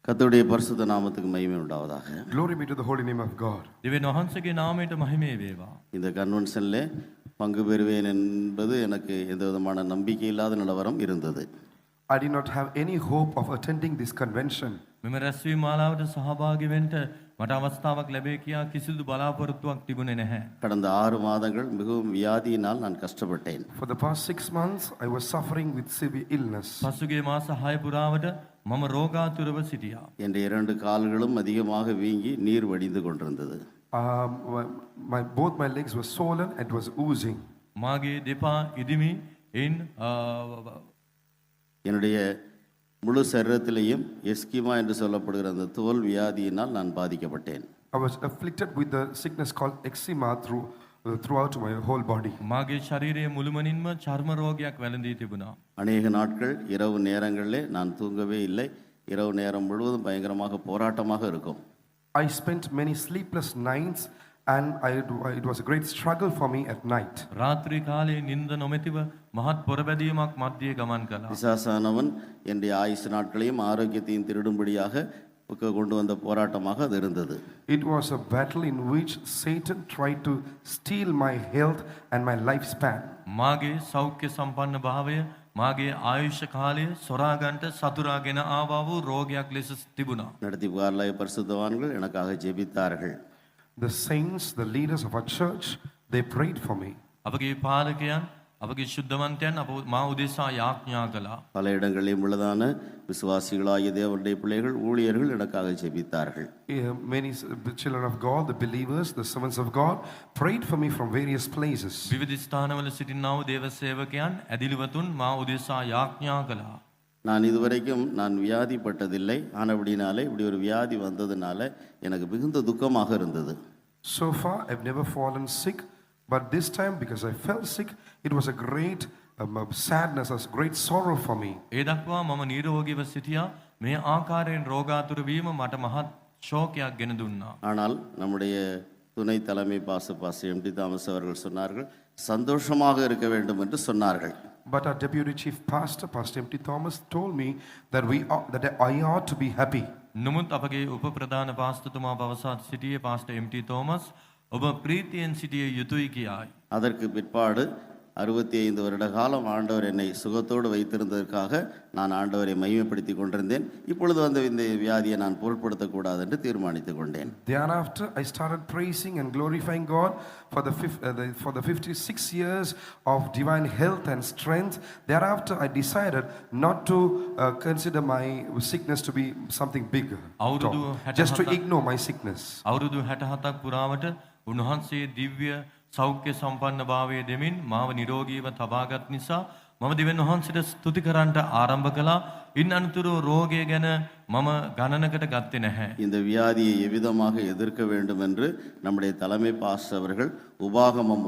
கர்த்தருடைய பரிசுத்த நாமத்துக்கு மகிமை உண்டாவதாக. Glory be to the holy name of God. දෙවියන් වහන්සේගේ නාමයට මහිමේ වේවා. இந்த கன்வென்ஷன்ல பங்கு பெறுவேன் என்பது எனக்கு எந்த விதமான நம்பிக்கை இல்லாத நிலவரம் இருந்தது. I did not have any hope of attending this convention. මෙම රැස්වීම මාලාවට සහභාගී වෙන්න මට අවස්ථාවක් ලැබේ කියා කිසිදු බලාපොරොත්තුවක් තිබුණේ නැහැ. கடந்த 6 மாதங்கள் மிகவும் வியாதியினால் நான் கஷ்டப்பட்டேன். For the past 6 months, I was suffering with severe illness. පසුගිය මාස 6 පුරාවට මම රෝගාතුරව සිටියා. என் 2 கால்களும் அதிகமாக வீங்கி நீர் வடிந்து கொண்டிருந்தது. Both my legs were swollen and was oozing. මාගේ දෙපා ඉදිමි එයින් என்னுடைய முழு சரீரத்திலேயும் எஸ்கிமா என்று சொல்லப்படுகிற அந்த தோல் வியாதியினால் நான் பாதிக்கப்பட்டேன். I was afflicted with the sickness called eczema throughout my whole body. මාගේ ශරීරයේ මුළුමනින්ම චර්ම රෝගයක් වැළඳී තිබුණා. அநேக நாட்கள் இரவு நேரங்களிலே நான் தூங்கவே இல்லை. இரவு நேரம் முழுவதும் பயங்கரமாக போராட்டமாக இருக்கும். I spent many sleepless nights and it was a great struggle for me at night. රාත්‍රී කාලයේ නිින්ද නොමැතිව මහත් පොරබැදීමක් මැද්දේ ගමන් කළා. பிசாசானவன் என்னுடைய ஆயுசு நாட்களையும் ஆரோக்கியத்தையும் திருடும்படியாக கொண்டு வந்த போராட்டமாக அது இருந்தது. It was a battle in which Satan tried to steal my health and my lifespan. මාගේ සෞඛ්‍ය සම්පන්න භාවය මාගේ ආයුෂ කාලය සොරාගන්ට සතුරාගෙන ආවා වූ රෝගයක් ලෙස තිබුණා. நடத்தி புகார்லாய பரிசுத்தவான்கள் எனக்காக ஜெபித்தார்கள். The saints, the leaders of our church, they prayed for me. අපගේ පාලකයන් අපගේ ශුද්ධවන්තයන් මා උදෙසා යාඥා කළා. பல இடங்களிலும் உள்ளதான விசுவாசிகளாகிய தேவனுடைய பிள்ளைகள் ஊழியர்கள் எனக்காக ஜெபித்தார்கள். Many children of God, the believers, the servants of God prayed for me from various places. විවිධ ස්ථානවල සිටිනා වූ දේව සේවකයන් ඇදිලිවතුන් මා උදෙසා යාඥා කළා. நான் இதுவரைக்கும் நான் வியாதிப்பட்டதில்லை. ஆனபடினாலே இப்படி ஒரு வியாதி வந்ததுனால எனக்கு மிகுந்த துக்கமாக இருந்தது. So far I've never fallen sick, but this time because I fell sick, it was a great sadness, a great sorrow for me. ඒ දක්වා මම නිරෝගීව සිටියා. මේ ආකාරයෙන් රෝගාතුර වීම මට මහත් ශෝකයක් ගෙන දුන්නා. ஆனால் நம்முடைய துணை தலைமை பாஸ் எம்டி தாமஸ் அவர்கள் சொன்னார்கள், சந்தோஷமாக இருக்க வேண்டும் என்று சொன்னார்கள். But our deputy chief pastor, Pastor M.T. Thomas, told me that I ought to be happy. නමුත් අපගේ උප ප්‍රධාන පාස්තතුමා පවසා සිටියේ පාස්ටර් එම්.ටී. තෝමස් ඔබ ප්‍රීතියෙන් සිටිය යුතුයි කියායි. அதற்கு பிற்பாடு 65 வருட காலம் ஆண்டவர் என்னை சுகத்தோடு வைத்திருந்ததற்காக நான் ஆண்டவரை மகிமைப்படுத்தி கொண்டிருந்தேன். இப்பொழுது வந்து இந்த வியாதியை நான் பொருட்படுத்தக்கூடாது என்று தீர்மானித்துக் கொண்டேன். Thereafter I started praising and glorifying God for the 56 years of divine health and strength. Thereafter I decided not to consider my sickness to be something big, just to ignore my sickness. අවුරුදු 67ක් පුරාවට උන්වහන්සේ දිව්‍ය සෞඛ්‍ය සම්පන්න භාවය දෙමින් මාව නිරෝගීව තබාගත් නිසා මම දෙවියන් වහන්සේට ස්තුති කරන්නට ආරම්භ කළා. ඉන් අනතුරු රෝගය ගැන මම ගණනකට ගත්තේ නැහැ. இந்த வியாதியை எவ்விதமாக எதிர்க்க வேண்டும் என்று நம்முடைய தலைமை பாஸ்டர் அவர்கள் உபாகமம்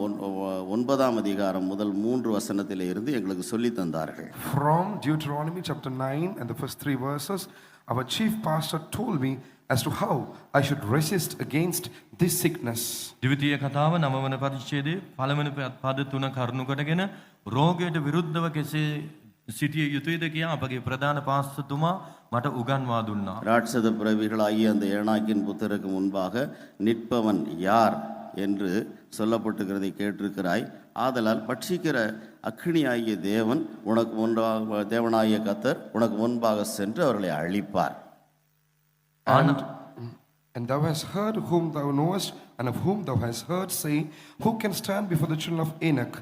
9ஆம் அதிகாரம் முதல் 3 வசனத்திலே இருந்து எங்களுக்கு சொல்லி தந்தார்கள். From Deuteronomy chapter 9 and the first 3 verses, our chief pastor told me as to how I should resist against this sickness. ද්විතීය කතාව 9 වන පරිච්ඡේදයේ පළවෙනි පද 3 කරුණු කොටගෙන රෝගයට විරුද්ධව කෙසේ සිටිය යුතුයද කියා අපගේ ප්‍රධාන පාස්තතුමා මට උගන්වා දුන්නා. ராட்சத பிறவிகளாகிய அந்த ஏனாக்கின் புத்தருக்கு முன்பாக நிற்பவன் யார் என்று சொல்லப்பட்டிருக்கிறதை கேட்டிருக்கிறாய். ஆதலால் பட்சிக்கிற அக்கினியாகிய தேவன் உனக்கு முன்பாக தேவனாகிய கர்த்தர் உனக்கு முன்பாக சென்று அவர்களை அழிப்பார். And thou hast heard whom thou knowest, and of whom thou hast heard say, who can stand before the children of Enoch?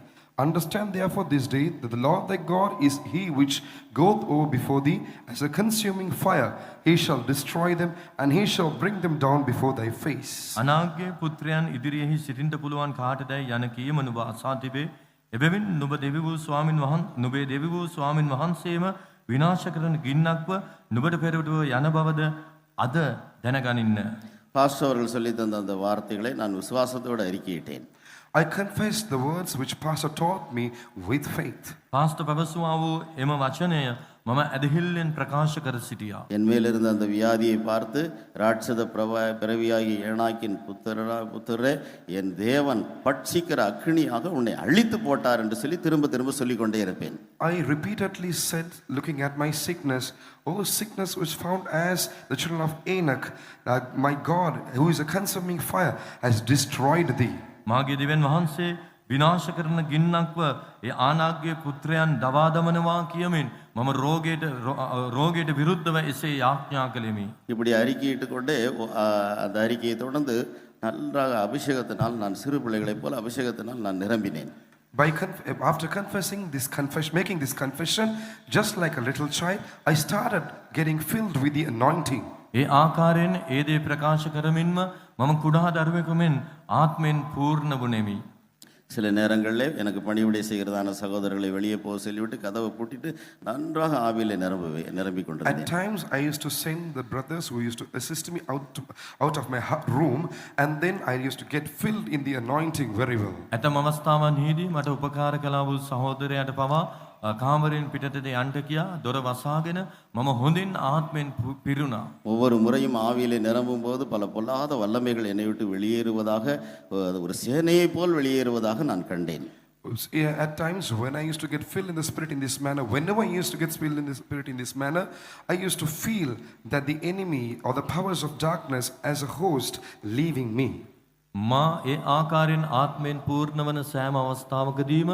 Understand therefore this day that the Lord thy God is he which goeth over before thee as a consuming fire. He shall destroy them, and he shall bring them down before thy face. අනාග්‍ය පුත්‍රයන් ඉදිරියෙහි සිටින්න පුළුවන් කාටදයි යන කීම නුඹ අසා තිබේ. එබැවින් නුඹේ දෙවි වූ ස්වාමින් වහන්සේම විනාශ කරන ගින්නක්ව නුඹට පෙරටුව යන බවද අද දැනගනින්න. பாஸ்டர் அவர்கள் சொல்லி தந்த அந்த வார்த்தைகளை நான் விசுவாசத்தோடு அறிக்கையிட்டேன். I confess the words which pastor taught me with faith. Pastor පැවසුවා වූ එම වචනය මම ඇදහිල්ලෙන් ප්‍රකාශ කර සිටියා. என் மேல் இருந்த அந்த வியாதியை பார்த்து ராட்சத பிறவியாகிய ஏனாக்கின் புத்திரரே என் தேவன் பட்சிக்கிற அக்கினியாக உன்னை அழித்து போட்டார் என்று சொல்லி திரும்ப திரும்ப சொல்லிக் கொண்டே இருப்பேன். I repeatedly said, looking at my sickness, "Oh, sickness which found as the children of Enoch, my God, who is a consuming fire, has destroyed thee." මාගේ දෙවියන් වහන්සේ විනාශ කරන ගින්නක්ව ඒ ආනාග්ගේ පුත්‍රයන් දවා දමනවා කියමින් මම රෝගයට විරුද්ධව එසේ යාඥා කළෙමි. இப்படி அறிக்கையிட்டு கொண்டே அந்த அறிக்கையை தொடர்ந்து நன்றாக அபிஷேகத்தினால் நான் சிறு பிள்ளைகளைப் போல அபிஷேகத்தினால் நான் நிரம்பினேன். After making this confession, just like a little child, I started getting filled with the anointing. ඒ ආකාරයෙන් ඒ දේ ප්‍රකාශ කරමින්ම මම කුඩා දරුවෙකු මෙන් ආත්මෙන් පූර්ණ වුනේමි. சில நேரங்களில் எனக்கு பணிவிடை செய்கிறதான சகோதரர்களை வெளியே போக சொல்லிவிட்டு கதவை பூட்டிட்டு நன்றாக ஆவியில் நிரம்பிக் கொண்டிருந்தேன். At times I used to send the brothers who used to assist me out of my room, and then I used to get filled in the anointing very well. ඇතම් අවස්ථාවන්හිදී මට උපකාර කළා වූ සහෝදරයාට පවා කාමරයෙන් පිටතට යන්න කියා දොර වසාගෙන මම හොඳින් ආත්මෙන් පිරුණා. ஒவ்வொரு முறையும் ஆவியிலே நிரம்பும் போது பல பொல்லாத வல்லமைகள் என்னை விட்டு வெளியேறுவதாக ஒரு சேனையை போல் வெளியேறுவதாக நான் கண்டேன். At times when I used to get filled in the spirit in this manner, whenever I used to get filled in the spirit in this manner, I used to feel that the enemy or the powers of darkness as a host leaving me. මා ඒ ආකාරයෙන් ආත්මෙන් පූර්ණ වන සෑම අවස්ථාවකදීම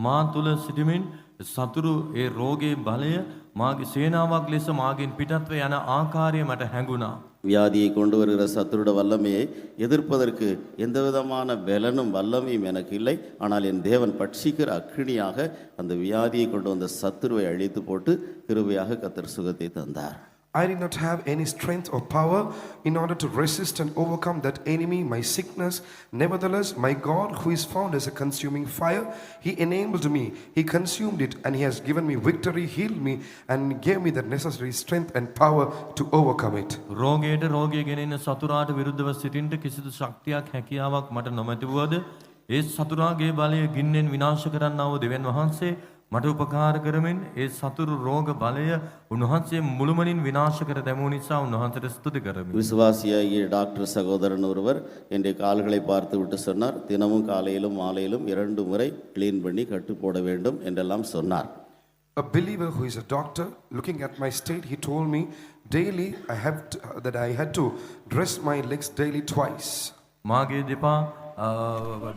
මා තුල සිටමින් සතුරු ඒ රෝගේ බලය මාගේ සේනාවක් ලෙස මාගෙන් පිටත්ව යන ආකාරය මට හැඟුණා. வியாதியை கொண்டு வருகிற சத்துருட வல்லமையை எதிர்ப்பதற்கு எந்த விதமான பலனும் வல்லமையும் எனக்கு இல்லை. ஆனால் என் தேவன் பட்சிக்கிற அக்கினியாக அந்த வியாதியை கொண்டு வந்த சத்துருவை அழித்து போட்டு கிருபையாக கர்த்தர் சுகத்தை தந்தார். I did not have any strength or power in order to resist and overcome that enemy, my sickness. Nevertheless, my God, who is found as a consuming fire, He enabled me. He consumed it, and He has given me victory, healed me, and gave me the necessary strength and power to overcome it. රෝගයට රෝගය ගෙනෙන සතුරාට විරුද්ධව සිටින්න කිසිදු ශක්තියක් හැකියාවක් මට නොමැතිවද ඒ සතුරාගේ බලය ගින්නෙන් විනාශ කරන්නා වූ දෙවියන් වහන්සේ මට උපකාර කරමින් ඒ සතුරු රෝග බලය උන්වහන්සේ මුළුමනින් විනාශ කර දැමූ නිසා උන්වහන්සේට ස්තුති කරමි. விசுவாசியாகிய டாக்டர் சகோதரன் ஒருவர் என்னுடைய கால்களை பார்த்து விட்டு சொன்னார், தினமும் காலையிலும் மாலையிலும் 2 முறை கிளீன் பண்ணி கட்டு போட வேண்டும் என்றெல்லாம் சொன்னார். A believer who is a doctor, looking at my state, he told me daily that I had to dress my legs daily twice. මාගේ දෙපා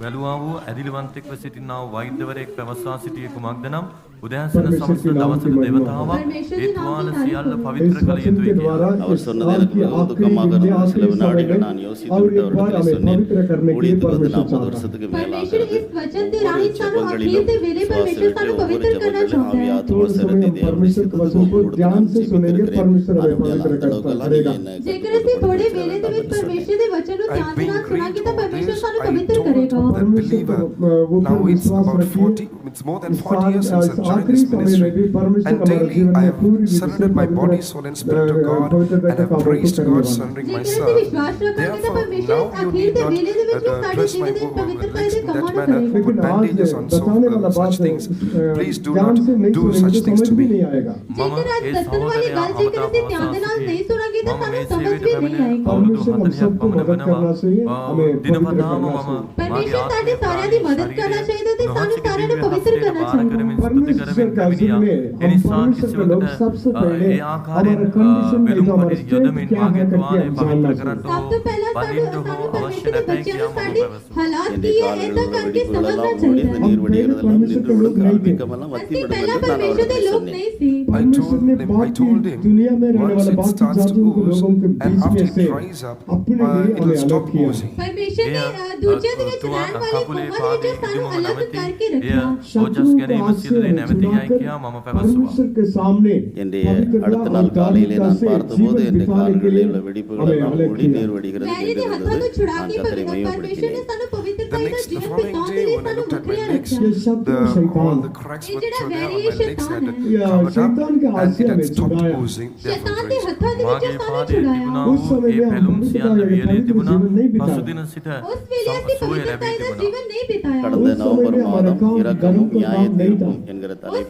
බැලුවා වූ ඇදිලිවන්තෙක්ව සිටිනා වූ වෛද්‍යවරයෙක් පැවසා සිටියේ කුමක්ද නම් උදෑසන සමස්ත දවසක දේවතාවක් ඒ තුවාල සියල්ල පවිත්‍ර කළ යුතුයි කියලා. அவர் சொன்னது எனக்கு மிகவும் துக்கமாக இருந்தது. சில வினாடிகள் நான் யோசித்து விட்டு அவரிடத்தில் சொன்னேன், ஊழியத்துக்கு வந்து 40 வருஷத்துக்கு மேலாக ஒவ்வொரு ஜெபங்களிலும் விசுவாசத்திலே ஒவ்வொரு ஜெபங்களிலும் ஆவி ஆத்துமா சரீரத்தை தேவனுடைய சித்தத்துக்கு ஒப்பு கொடுத்து நான் ஜெபித்திருக்கிறேன். அந்த அளவுக்கெல்லாம் நீங்க என்ன जेकर ਅਸੀਂ थोड़े वेले ਦੇ ਵਿੱਚ ਪਰਮੇਸ਼ਰ ਦੇ ਵਚਨ ਨੂੰ ਧਿਆਨ ਨਾਲ ਸੁਣਾਂਗੇ ਤਾਂ ਪਰਮੇਸ਼ਰ ਸਾਨੂੰ ਪਵਿੱਤਰ ਕਰੇਗਾ. That believer, now it's more than 40 years since I've joined this ministry, and daily I have surrendered my body, soul and spirit to God, and have praised God, surrendering myself. Therefore, now you need not dress my legs in that manner, put bandages on such things. Please do not do such things to me. මම जेकर आज ඒ दस्तन वाली සහෝදරයා गाल जेकर අමතා से ध्यान පවසා ਨਾਲ नहीं සිටියේ. सुनांगे तो මම ਸਾਨੂੰ මේ समझ සේවයට भी नहीं පැමිණ आएगा. අවුරුදු परमेश्वर हम 40ක් सबको පමණ मदद වෙනවා. करना चाहिए, हमें දිනපතාම पवित्र करना මම चाहिए। परमेश्वर साडे साऱ्या दी मदद करना चाहिए तो सानू साऱ्या ने पवित्र करना चाहिए. परमेश्वर का जिम्मे हम परमेश्वर के लोग सबसे पहले हमारा कंडीशन में जो हमारा स्टेट क्या है करके हम जानना चाहिए। सब तो पहला सानू परमेश्वर के बच्चों ने साडी हालात की है ऐसा करके समझना चाहिए. நீர் வடிகிறதெல்லாம் நின்று விடும் கால்விக்கமெல்லாம் வத்தி ਅਸੀਂ விடும் पहला என்று நான் परमेश्वर அவரிடத்தில் के लोग சொன்னேன். नहीं थे. परमेश्वर ने told him, दुनिया में रहने once वाले it बाकी starts to जातियों के ooze, लोगों के and बीच after में से it dries up, अपने लिए it will हमें stop अलग किया। oozing. परमेश्वर ने दूसरे दिन चलान वाली कुमार जो सानू अलग करके रखा. ඕජස් ගැනීම සිදුවේ නැවතියයි කියා මම පැවසුවා. परमेश्वर के सामने என்னுடைய அடுத்த நாள் காலையிலே நான் பார்த்தபோது என் கால்களில் உள்ள வெடிப்புகள் எல்லாம் மூடி நீர் வடிகிறது मैंने ने என்று हाथों இருந்தது. को छुड़ा நான் के கர்த்தரை परमेश्वर ने மையப்படுத்தினேன். सानू पवित्र The करके the जीवन following बिताने day, लिए when I सानू looked at my मुक्तियां legs, रखा. all the cracks ये were जेड़ा thrown out, वैरी my legs had शैतान है. covered शैतान के up, and हासिया it had में stopped छुड़ाया। oozing. शैतान Therefore, के praise हाथों दे මාගේ विच सानू පාදයේ තිබුණා उस වූ समय ඒ में පැලුම් हम සියල්ල पवित्रता වියලී के තිබුණා. जीवन नहीं बिताया। පසුදින සිට उस वेले से සුවය पवित्रता ලැබී का තිබුණා. जीवन नहीं बिताया. கடந்த उस समय நவம்பர் में हमारा மாதம் काम இரக்கமும் धर्म का நியாய काम नहीं था। தீர்ப்பும் என்கிற उस தலைப்பிலே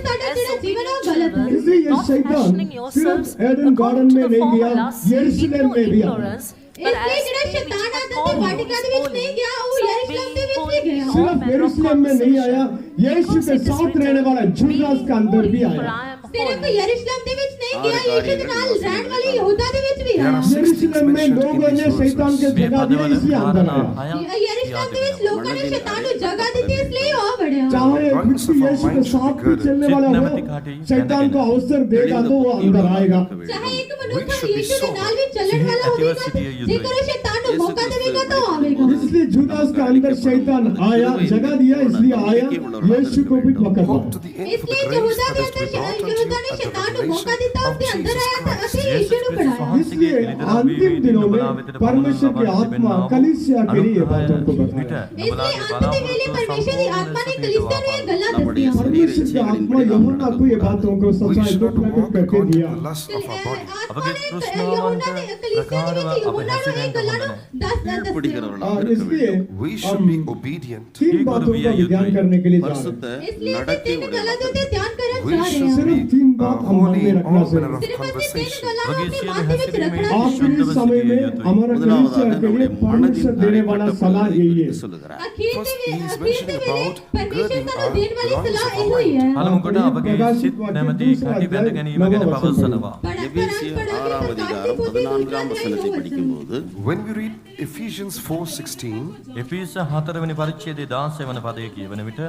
as obedient इसलिए children, ये not शैतान fashioning सिर्फ yourselves Eden garden according to में the नहीं गया formulas यरूशलेम into में भी आया ignorance, but इसलिए as ਜਿਹੜਾ they which ਸ਼ੈਤਾਨ have Adam called the you Vatika is ਦੇ ਵਿੱਚ holy. ਨਹੀਂ ਗਿਆ ਉਹ So यरूशलेम being ਦੇ ਵਿੱਚ holy भी गया in all सिर्फ manner of यरूशलेम में नहीं आया conversation, यीशु because के it is साथ रहने वाला written, "Be जूदास का अंदर भी holy, for आया I am सिर्फ holy." यरूशलेम ਦੇ ਵਿੱਚ नहीं किया यीशु के नाल रहने वाले यहूदा दे विच भी There है are 6 things यरूशलेम में mentioned in लोगों ने these शैतान verses. के මේ जगह दिया පදවල इसलिए अंदर කාරණා आया හයක් यरूशलेम යාද के विच වෙනවා. लोगों ने शैतान को जगह दी थी इसलिए आ बढ़या चाहे Loins व्यक्ति of our यीशु के mind should साथ be भी girded. चलने वाला हो चित्त नमति शैतान को अवसर देगा तो वो अंदर आएगा चाहे एक We मनुष्य should be यीशु के sober. नाल भी चलने वाला सिंह होगा अतिवसित युद्ध जेकर में। शैतान को यीशु मौका क्रिस्त देगा तो में आवेगा इसलिए जुदास के अंदर शैतान आया जगह दिया इसलिए आया यीशु को भी पकड़ Hope लिया to the end for the इसलिए grace यहूदा that के is to be अंदर brought यहूदा ने unto you at the शैतान को मौका revelation देता of उसके अंदर Jesus आया था Christ. असली यीशु ने बढ़ाया इसलिए अंतिम दिनों में परमेश्वर की आत्मा कलीसिया के लिए बातों को बताया इसलिए अंत के लिए परमेश्वर की आत्मा ने कलीसिया में ये गल्ला நம்முடைய दस्तियां परमेश्वर की आत्मा यहुन्ना को ये बातों को We सच्चाई should को not प्रकट walk करके according to दिया the lust of our body. आत्मा අපගේ ने තෘෂ්ණාවන්ට यहुन्ना ने कलीसिया ප්‍රකාරව में අප यहुन्ना ने හැසිරෙන්න एक गल्ला හොඳ नो 10 10 கீழ்ப்படிகிறவர்களாக இருக்க इसलिए வேண்டும். We should be obedient. तीन बातों का विधान करने के लिए जा रहे பரிசுத்த हैं इसलिए ऐसे நடக்கை तीन गल्ला जो உடையவர்களாக ध्यान करना We चाह रहे should हैं सिर्फ be तीन बात हम मन holy में in रखना all manner चाहिए of सिर्फ ऐसे तीन conversation. गल्ला वगे अपने सिर माथे में हंसने में रखना आखिरी समय में हमारा कलीसिया के लिए परमेश्वर देने वाला सलाह यही है சொல்லுகிறார். आखिर First, में he is आखिर mentioning में about परमेश्वर girding का our देने वाली loins सलाह of our यही है පළමුකොට අපගේ සිත් නැමැති කටි බැඳ ගැනීම ගැන පවසනවා. எபேசியர் 6ஆம் அதிகாரம் 14ஆம் வசனத்தை படிக்கும்போது When we read Ephesians 4:16, එපිස 4 වෙනි පරිච්ඡේදයේ 16 වන පදය කියවන විට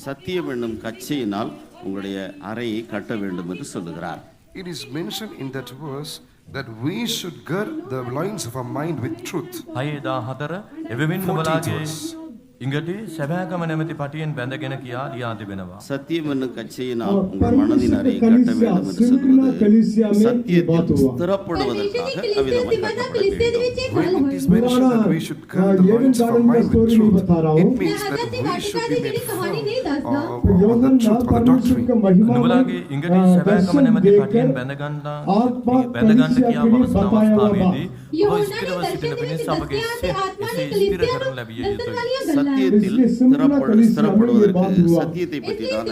சத்தியம் என்னும் கச்சையினால் உங்களுடைய அறையை கட்ட வேண்டும் என்று சொல்லுகிறார். it is mentioned in that verse that we should gird the loins of our mind with truth. 6:14 එබැවින් 14th නුඹලාගේ verse. ඉඟටි සැබෑකම නැමැති පටියෙන් බැඳගෙන කියා ලියා තිබෙනවා. சத்தியம் என்னும் கச்சையினால் और உங்கள் மனதின் परमेश्वर அறையை के கட்ட कलीसिया வேண்டும் என்று सिमरना சொல்வது कलीसिया में ये बात சத்தியத்தில் हुआ ஸ்திரப்படுவதற்காக परमेश्वर की அவ்விதமாய் कलीसिया கட்டப்பட कलीसिया வேண்டும். ਵਿੱਚ एक When गल it is होई mentioned that we should gird the लेविन loins of our गार्डन का mind with स्टोरी नहीं truth, बता रहा हूँ it means मैं that आजादी we Vatika should the be मेरी made कहानी full नहीं दसदा of the Yohanna truth of the परमेश्वर doctrine. का महिमा නුඹලාගේ ඉඟටි සැබෑකම නැමැති පටියෙන් බැඳගන්න කියා පවසන අවස්ථාවේදී ඔබ ස්ථිරව සිටින පිණිස අපගේ සිත එසේ ස්ථිර කරනු ලැබිය යුතුයි. சத்தியத்தில் ஸ்திரப்படுவதற்கு சத்தியத்தை பற்றிதான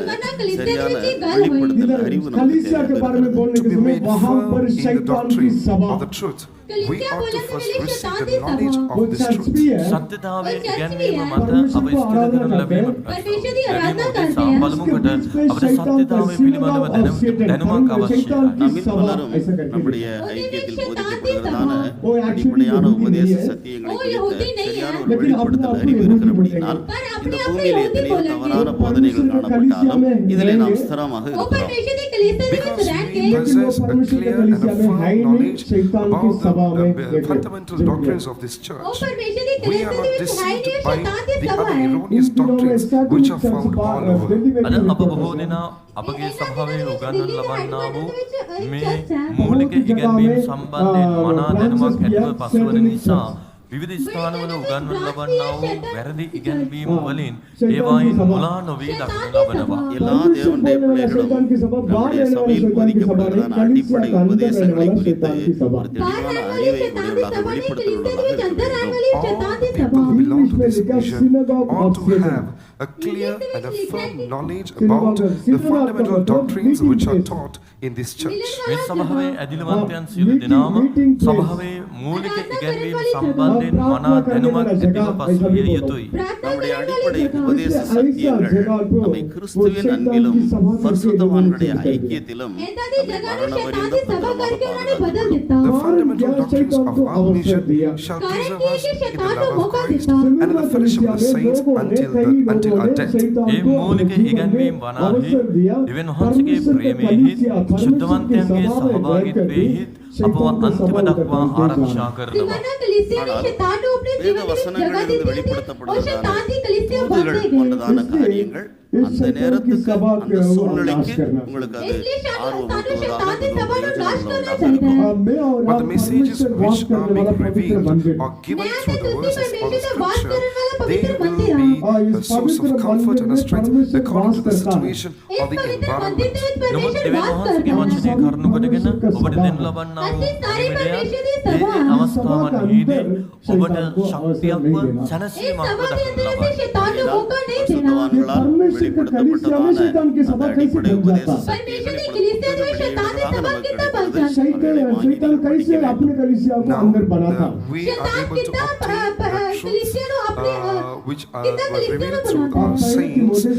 சரியான வெளிப்படுத்தல் அறிவு நமக்கு कलीसिया के बारे में தேவைப்படுகிறது. बोलने To के be समय made वहां firm पर in the शैतान की doctrine सभा of the truth, we ought to first receive the knowledge वो of this चर्च truth. भी है සත්‍යතාවයේ ඔය චර්ච් ඉගැන්වීම भी है। මත අප परमेश्वर को ස්ථිර आराधना කරනු करते ලැබීම हैं। परमेश्वर की ලැබීම आराधना උදෙසා करते हैं। බලමුකොට उसके बीच में අපට शैतान का සත්‍යතාවය synagogue පිළිබඳව of Satan, දැනුමක් අවශ්‍යයි. शैतान की நம்மில் सभा பலரும் ऐसा करके நம்முடைய और ஐக்கியத்தில் ये போதிக்கப்படுகிறதான वो actually அடிப்படையான यहूदी உபதேச नहीं है। சத்தியங்களை वो குறித்த यहूदी नहीं சரியான है। ஒரு लेकिन வெளிப்படுத்தல் अपने அறிவு आप को இருக்கிறபடியினால் पर இந்த अपने आप को பூமியில் यहूदी எத்தனையோ बोलेंगे। தவறான वो போதனைகள் परमेश्वर के காணப்பட்டாலும் कलीसिया में இதிலே நாம் रहेंगे। ஸ்திரமாக वो இருக்கிறோம். परमेश्वर की कलीसिया में Because रहन we के लेकिन वो possess a परमेश्वर के clear and कलीसिया a में firm है ही नहीं knowledge शैतान की about सभा में the fundamental doctrines of this वो church. परमेश्वर की We कलीसिया are में not है deceived नहीं by शैतान की the सभा other है। erroneous doctrines which are found all over. අද අප බොහෝ දෙනා අපගේ සභාවේ උගන්වනු ලබන්නා වූ මේ මූලික ඉගැන්වීම් සම්බන්ධයෙන් මනා දැනුමක් ඇතිව පසුවන නිසා විවිධ ස්ථානවල උගන්වනු ලබන්නා වූ වැරදි ඉගැන්වීම් වලින් ඒවායින් මුලා නොවී දක්නු ලබනවා. எல்லா தேவனுடைய பிள்ளைகளும் நம்முடைய சபையில் போதிக்கப்படுகிறதான அடிப்படை உபதேசங்களை குறித்து ஒரு தெளிவான அறிவை உடையவர்களாக வெளிப்படுத்துவர்களாக இருக்க வேண்டும். All people who belong to this vision ought to have a clear and a firm knowledge about the fundamental doctrines which are taught in this church. මේ සභාවේ ඇදිලවන්තයන් සියලු දෙනාම සභාවේ මූලික ඉගැන්වීම් සම්බන්ධයෙන් මනා දැනුමක් ඇතිව පසුවිය යුතුයි. நம்முடைய அடிப்படை உபதேச சத்தியங்கள் நம்மை கிறிஸ்துவின் அன்பிலும் பரிசுத்தவான்களுடைய ஐக்கியத்திலும் ऐदादी நம்மை जगह மரண ने शैतान பரியந்தம் की सभा பத்திரமாக करके उन्होंने बदल பாதுகாக்கும். देता The और fundamental doctrines of our mission shall कारण preserve ये us कि in the शैतान love को of मौका Christ देता and in the fellowship of the saints until our death. ඒ මූලික ඉගැන්වීම් වනාහි දෙවියන් වහන්සේගේ ප්‍රේමයෙහි ශුද්ධවන්තයන්ගේ සහභාගීත්වයෙහි අපව අන්තිම දක්වා ආරක්ෂා කරනවා. सिमरना कलीसिया ने शैतान को अपने வேத जीवन में जगह வசனங்களிலிருந்து दी थी और வெளிப்படுத்தப்படுவதான शैतान की कलीसिया தூதுகள் बढ़ते போன்றதான गए। காரியங்கள் அந்த நேரத்துக்கு அந்த சூழ்நிலைக்கு உங்களுக்கு அது इसलिए ஆர்வம் शैतान ஊட்டுவதாக की सभा को नाश करना பிரயோஜனம் चाहता है। இருக்கும். But the messages which are being revealed or given through the verses of the scripture, they will be a source of comfort and a strength according to the situation or the environment. නමුත් දෙවියන් වහන්සේගේ වචනේ කරුණු කොටගෙන ඔබට දෙන්න ලබන්නා වූ නිමිදයක් ඒ අවස්ථාවන්හිදී ඔබට ශක්තියක්ව इस සැනසීමක්ව सभा के දක්වනු अंदर से ලබයි. शैतान को मौका नहीं देना। பரிசுத்தவான்களால் வெளிப்படுத்தப்பட்டதான அந்த அடிப்படை உபதேச परमेश्वर சத்தியங்களை की कलीसिया में शैतान की सभा நமக்கு कितना கிடைக்கிறது. पहचान शैतान कैसे अपने कलीसिया को Now अंदर बना था we are शैतान able to कितना obtain the truths कलीसिया अपने which कितना were कलीसिया revealed नो through बनाते our saints it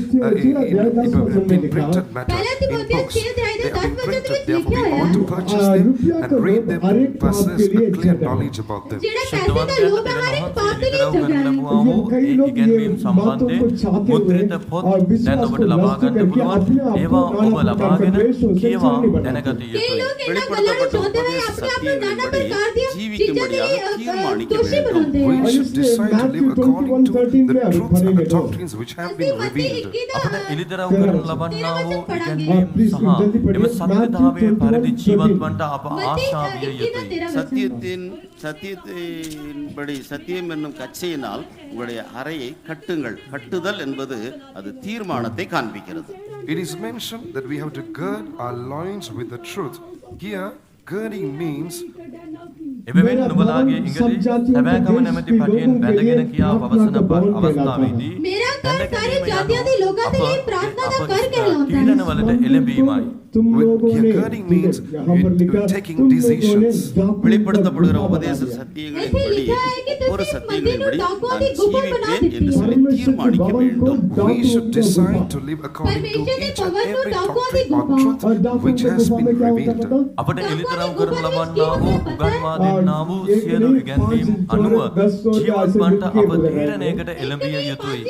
will have been printed matter पहला in तिमोथेयुस books. 6 अध्याय They के have 10 been वचन printed. में Therefore, we लिखा ought to है purchase them रुपया and को read them हर to एक पाप possess के a लिए clear अच्छा knowledge about them. जेड़ा पैसे ශුද්ධවන් का ගැන लोभ දෙන हर एक වහන්සේ पाप के लिए ඉදිකරව් झगड़ा කරන है ලැබුවා වූ कई ඒ लोग ये ඉගැන්වීම් बातों සම්බන්ධයෙන් को चाहते हुए මුද්‍රිත පොත් और දැන් विश्वास ඔබට को ලබා नष्ट ගන්න करके පුළුවන්. अपने आप ඒවා को ඔබ नाना प्रकार ලබාගෙන का द्वेष और කියවා सेंसर नहीं बनाते। දැනගත कई යුතුයි. लोग इतना வெளிப்படுத்தப்பட்ட गलत होते हैं உபதேச अपने आप को नाना சத்தியங்களின்படி प्रकार दिया ஜீவிக்கும்படியாக தீர்மானிக்க दोषी வேண்டும். बनाते हैं We should decide to live according to the truths and the doctrines which have been revealed. අපට එළිදරව් කරනු ලබන්නා වූ ඉගැන්වීම් සහ එම සත්‍යතාවයේ පරිදි ජීවත් වන්නට අප ආශා විය යුතුයි. சத்தியத்தின்படி சத்தியம் என்னும் கச்சையினால் உங்களுடைய அறையை கட்டுங்கள். கட்டுதல் என்பது அது தீர்மானத்தை காண்பிக்கிறது. It is mentioned that we have to gird our loins with the truth. Here, girding means එබැවින් නුඹලාගේ ඉඟලේ සැබෑකම නැමැති පටියෙන් බැඳගෙන කියා පවසන අවස්ථාවේදී मेरा घर බැඳ सारी ගැනීම जातियों के लोगों යනු के लिए प्रार्थना का कर कहलाता है තීරණ වලට එළඹීමයි. तुम लोगों here ने girding means यहाँ पर लिखा taking तुम लोगों ने decisions. डाकू வெளிப்படுத்தப்படுகிற का உபதேச बना दिया। சத்தியங்களின்படி ऐसे लिखा है कि तुम ஒவ்வொரு इस சத்தியங்களின்படி मंदिर को நான் डाकुओं की गुफा बना ஜீவிப்பேன் என்று देती சொல்லி परमेश्वर के தீர்மானிக்க भवन को வேண்டும். We डाकुओं should का decide गुफा। to live according to परमेश्वर ने each and भवन को every डाकुओं की doctrine or गुफा truth और डाकुओं which के has गुफा been में क्या होता revealed. बताओ? අපට එළිදරව් කරනු ලබන්නා වූ උගන්වා දෙන්නා වූ සියලු ඉගැන්වීම් අනුව ජීවත් වන්නට අප තීරණයකට එළඹිය යුතුයි.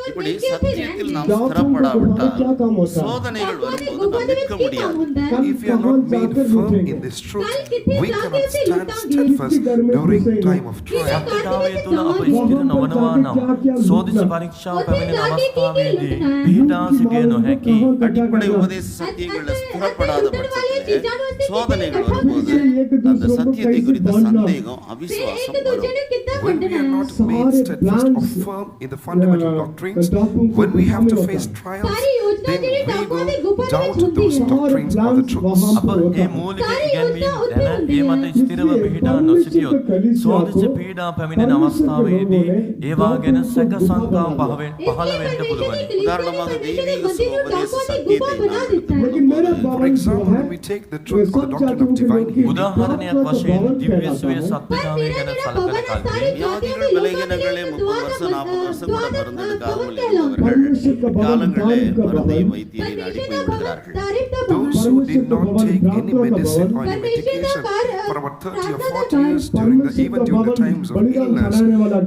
இப்படி சத்தியத்தில் நாம் डाकुओं का ஸ்திரப்படாவிட்டால் क्या काम होता है? சோதனைகள் வரும்போது நாம் நிற்க முடியாது. If we are not made firm in this truth, we cannot stand steadfast during time of trial. සත්‍යතාවය තුළ අප ස්ථිර නොවනවා නම් සෝදිසි පරීක්ෂාව පැමිණෙන අවස්ථාවේදී පිහිටා සිටිය නොහැකි. அடிப்படை உபதேச சத்தியங்களில் ஸ்திரப்படாத பட்சத்திலே சோதனைகள் வரும்போது அந்த சத்தியத்தை குறித்த சந்தேகம் அவிசுவாசம் வரும். When we are not made steadfast or firm in the fundamental doctrines, when we have to face trials, then we will doubt those doctrines or the truths. අප ඒ මූලික ඉගැන්වීම් දැන ඒ මත ස්ථිරව පිහිටා නොසිටියොත් සෝදිසි පීඩා පැමිණෙන අවස්ථාවේදී ඒවා ගැන සැක සංකා පහළ වෙන්න පුළුවනි. உதாரணமாக தெய்வீக சுபோபதேச சத்தியத்தை நாம் लेकिन मेरा எடுத்துக்கொள்ளும்போது For भवन जो example, है when we take the truth or the doctrine of divine healing, උදාහරණයක් වශයෙන් දිව්‍ය සුවේ සත්‍යතාවය ගැන සලකන කල්හි வியாதிகள் விலகினங்களே 30 வருஷம் 40 வருஷம் கூட மருந்தெடுக்காமல் இருந்தவர்கள் காலங்களே மருந்தையும் வைத்தியரை நாடி போய்விடுகிறார்கள். those who did not take any medicine or any medication for about 30 or 40 years even during the times of illness,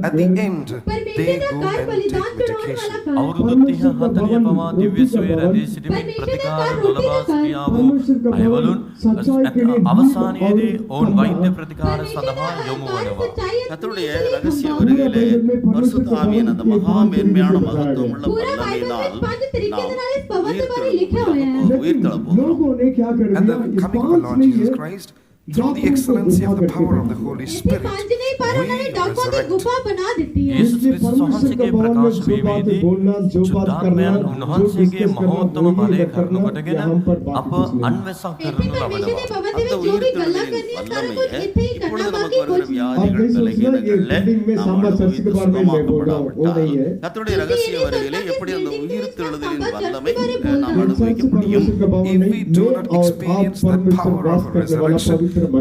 at the end they go and take medication. අවුරුදු 30 40 පවා දිව්‍ය සුවේ රැඳී සිටමින් ප්‍රතිකාර නොලබා සිටියා වූ අයවලුන් අවසානයේදී ඔවුන් වෛද්‍ය ප්‍රතිකාර සඳහා යොමු වනවා. கர்த்தருடைய ரகசிய வருகையிலே பரிசுத்த ஆவியின் அந்த மகா மேன்மையான மகத்துவம் உள்ள வல்லமையினால் நாம் உயிர்த்தெழப் போகிறோம். लोगों ने क्या कर And दिया? the इस coming of our Lord पांच Jesus में Christ, through the excellency of the power of the Holy Spirit, we resurrect. गुफा बना देती है යේසුස් ක්‍රිස්තුස් වහන්සේගේ ප්‍රකාශ වීමේදී සුද්ධාත්මයන් උන්වහන්සේගේ මහෝත්තම බලය කරනු කොටගෙන අප අන්වැසක් කරනු ලබනවා. அந்த உயிர்த்தெழுதலின் வல்லமையை இப்பொழுது நமக்கு வருகிற வியாதிகள் விலகினங்களிலே நாம் அனுபவித்து சுகமாக்கப்படாவிட்டால் கர்த்தருடைய ரகசிய வருகையிலே எப்படி அந்த உயிர்த்தெழுதலின் வல்லமை நாம் அனுபவிக்க முடியும்? If we do not experience that power of resurrection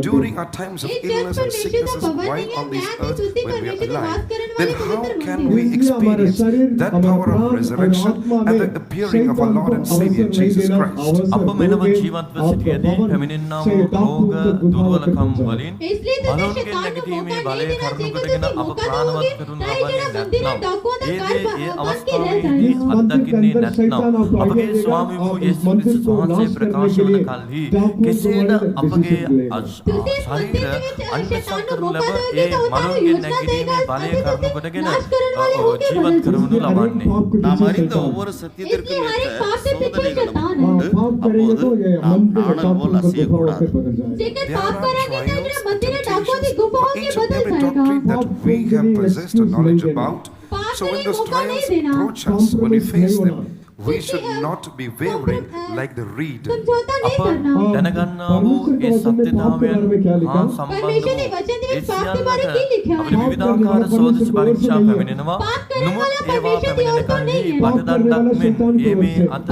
during our times of illness and sicknesses while on this earth when we are alive, then how can we experience that power of resurrection and the appearing of our Lord and Savior Jesus Christ? අප මෙලව ජීවත්ව සිටියදී පැමිණෙන්නා වූ රෝග දුර්වලකම් වලින් බලුන්ගෙන් නැගිටීමේ බලය කරුණු කොටගෙන අප ප්‍රාණවත් කරනු ලබන්නේ නැත්නම් ඒ අවස්ථාවේදී අත්දකින්නේ නැත්නම් අපගේ ස්වාමී වූ යේසුස් ක්‍රිස්තුස් වහන්සේ ප්‍රකාශ වන කල්හි කෙසේද අපගේ ශරීර අන්වැසක් කරනු ලැබ ඒ මලුන්ගෙන් නැගිටීමේ බලය කරුණු කොටගෙන ජීවත් කරනු ලබන්නේ. நாம் அறிந்த ஒவ்வொரு சத்தியத்திற்கும் ஏற்ற சோதனைகள் நமக்கு உண்டு. அப்போது நாம் நாணல் போல் அசையக்கூடாது. जेकर There पाप are करेंगे तो trials जरा and मंदिर डाकुओं की temptations गुफाओं for के each and बदल every जाएगा doctrine that we have possessed a knowledge about. So when those trials approach us, when we face them, we should not be wavering like the reed. समझौता नहीं අප करना දැනගන්නා වූ ඒ සත්‍යතාවයන් හා සම්බන්ධ වූ ඒ සියල්ලට අපිට විවිධාකාර සෝදිසි පරීක්ෂා පැමිණෙනවා. නමුත් ඒවා පැමිණෙන කල්හි බටදණ්ඩක් මෙන් ඒ මේ අත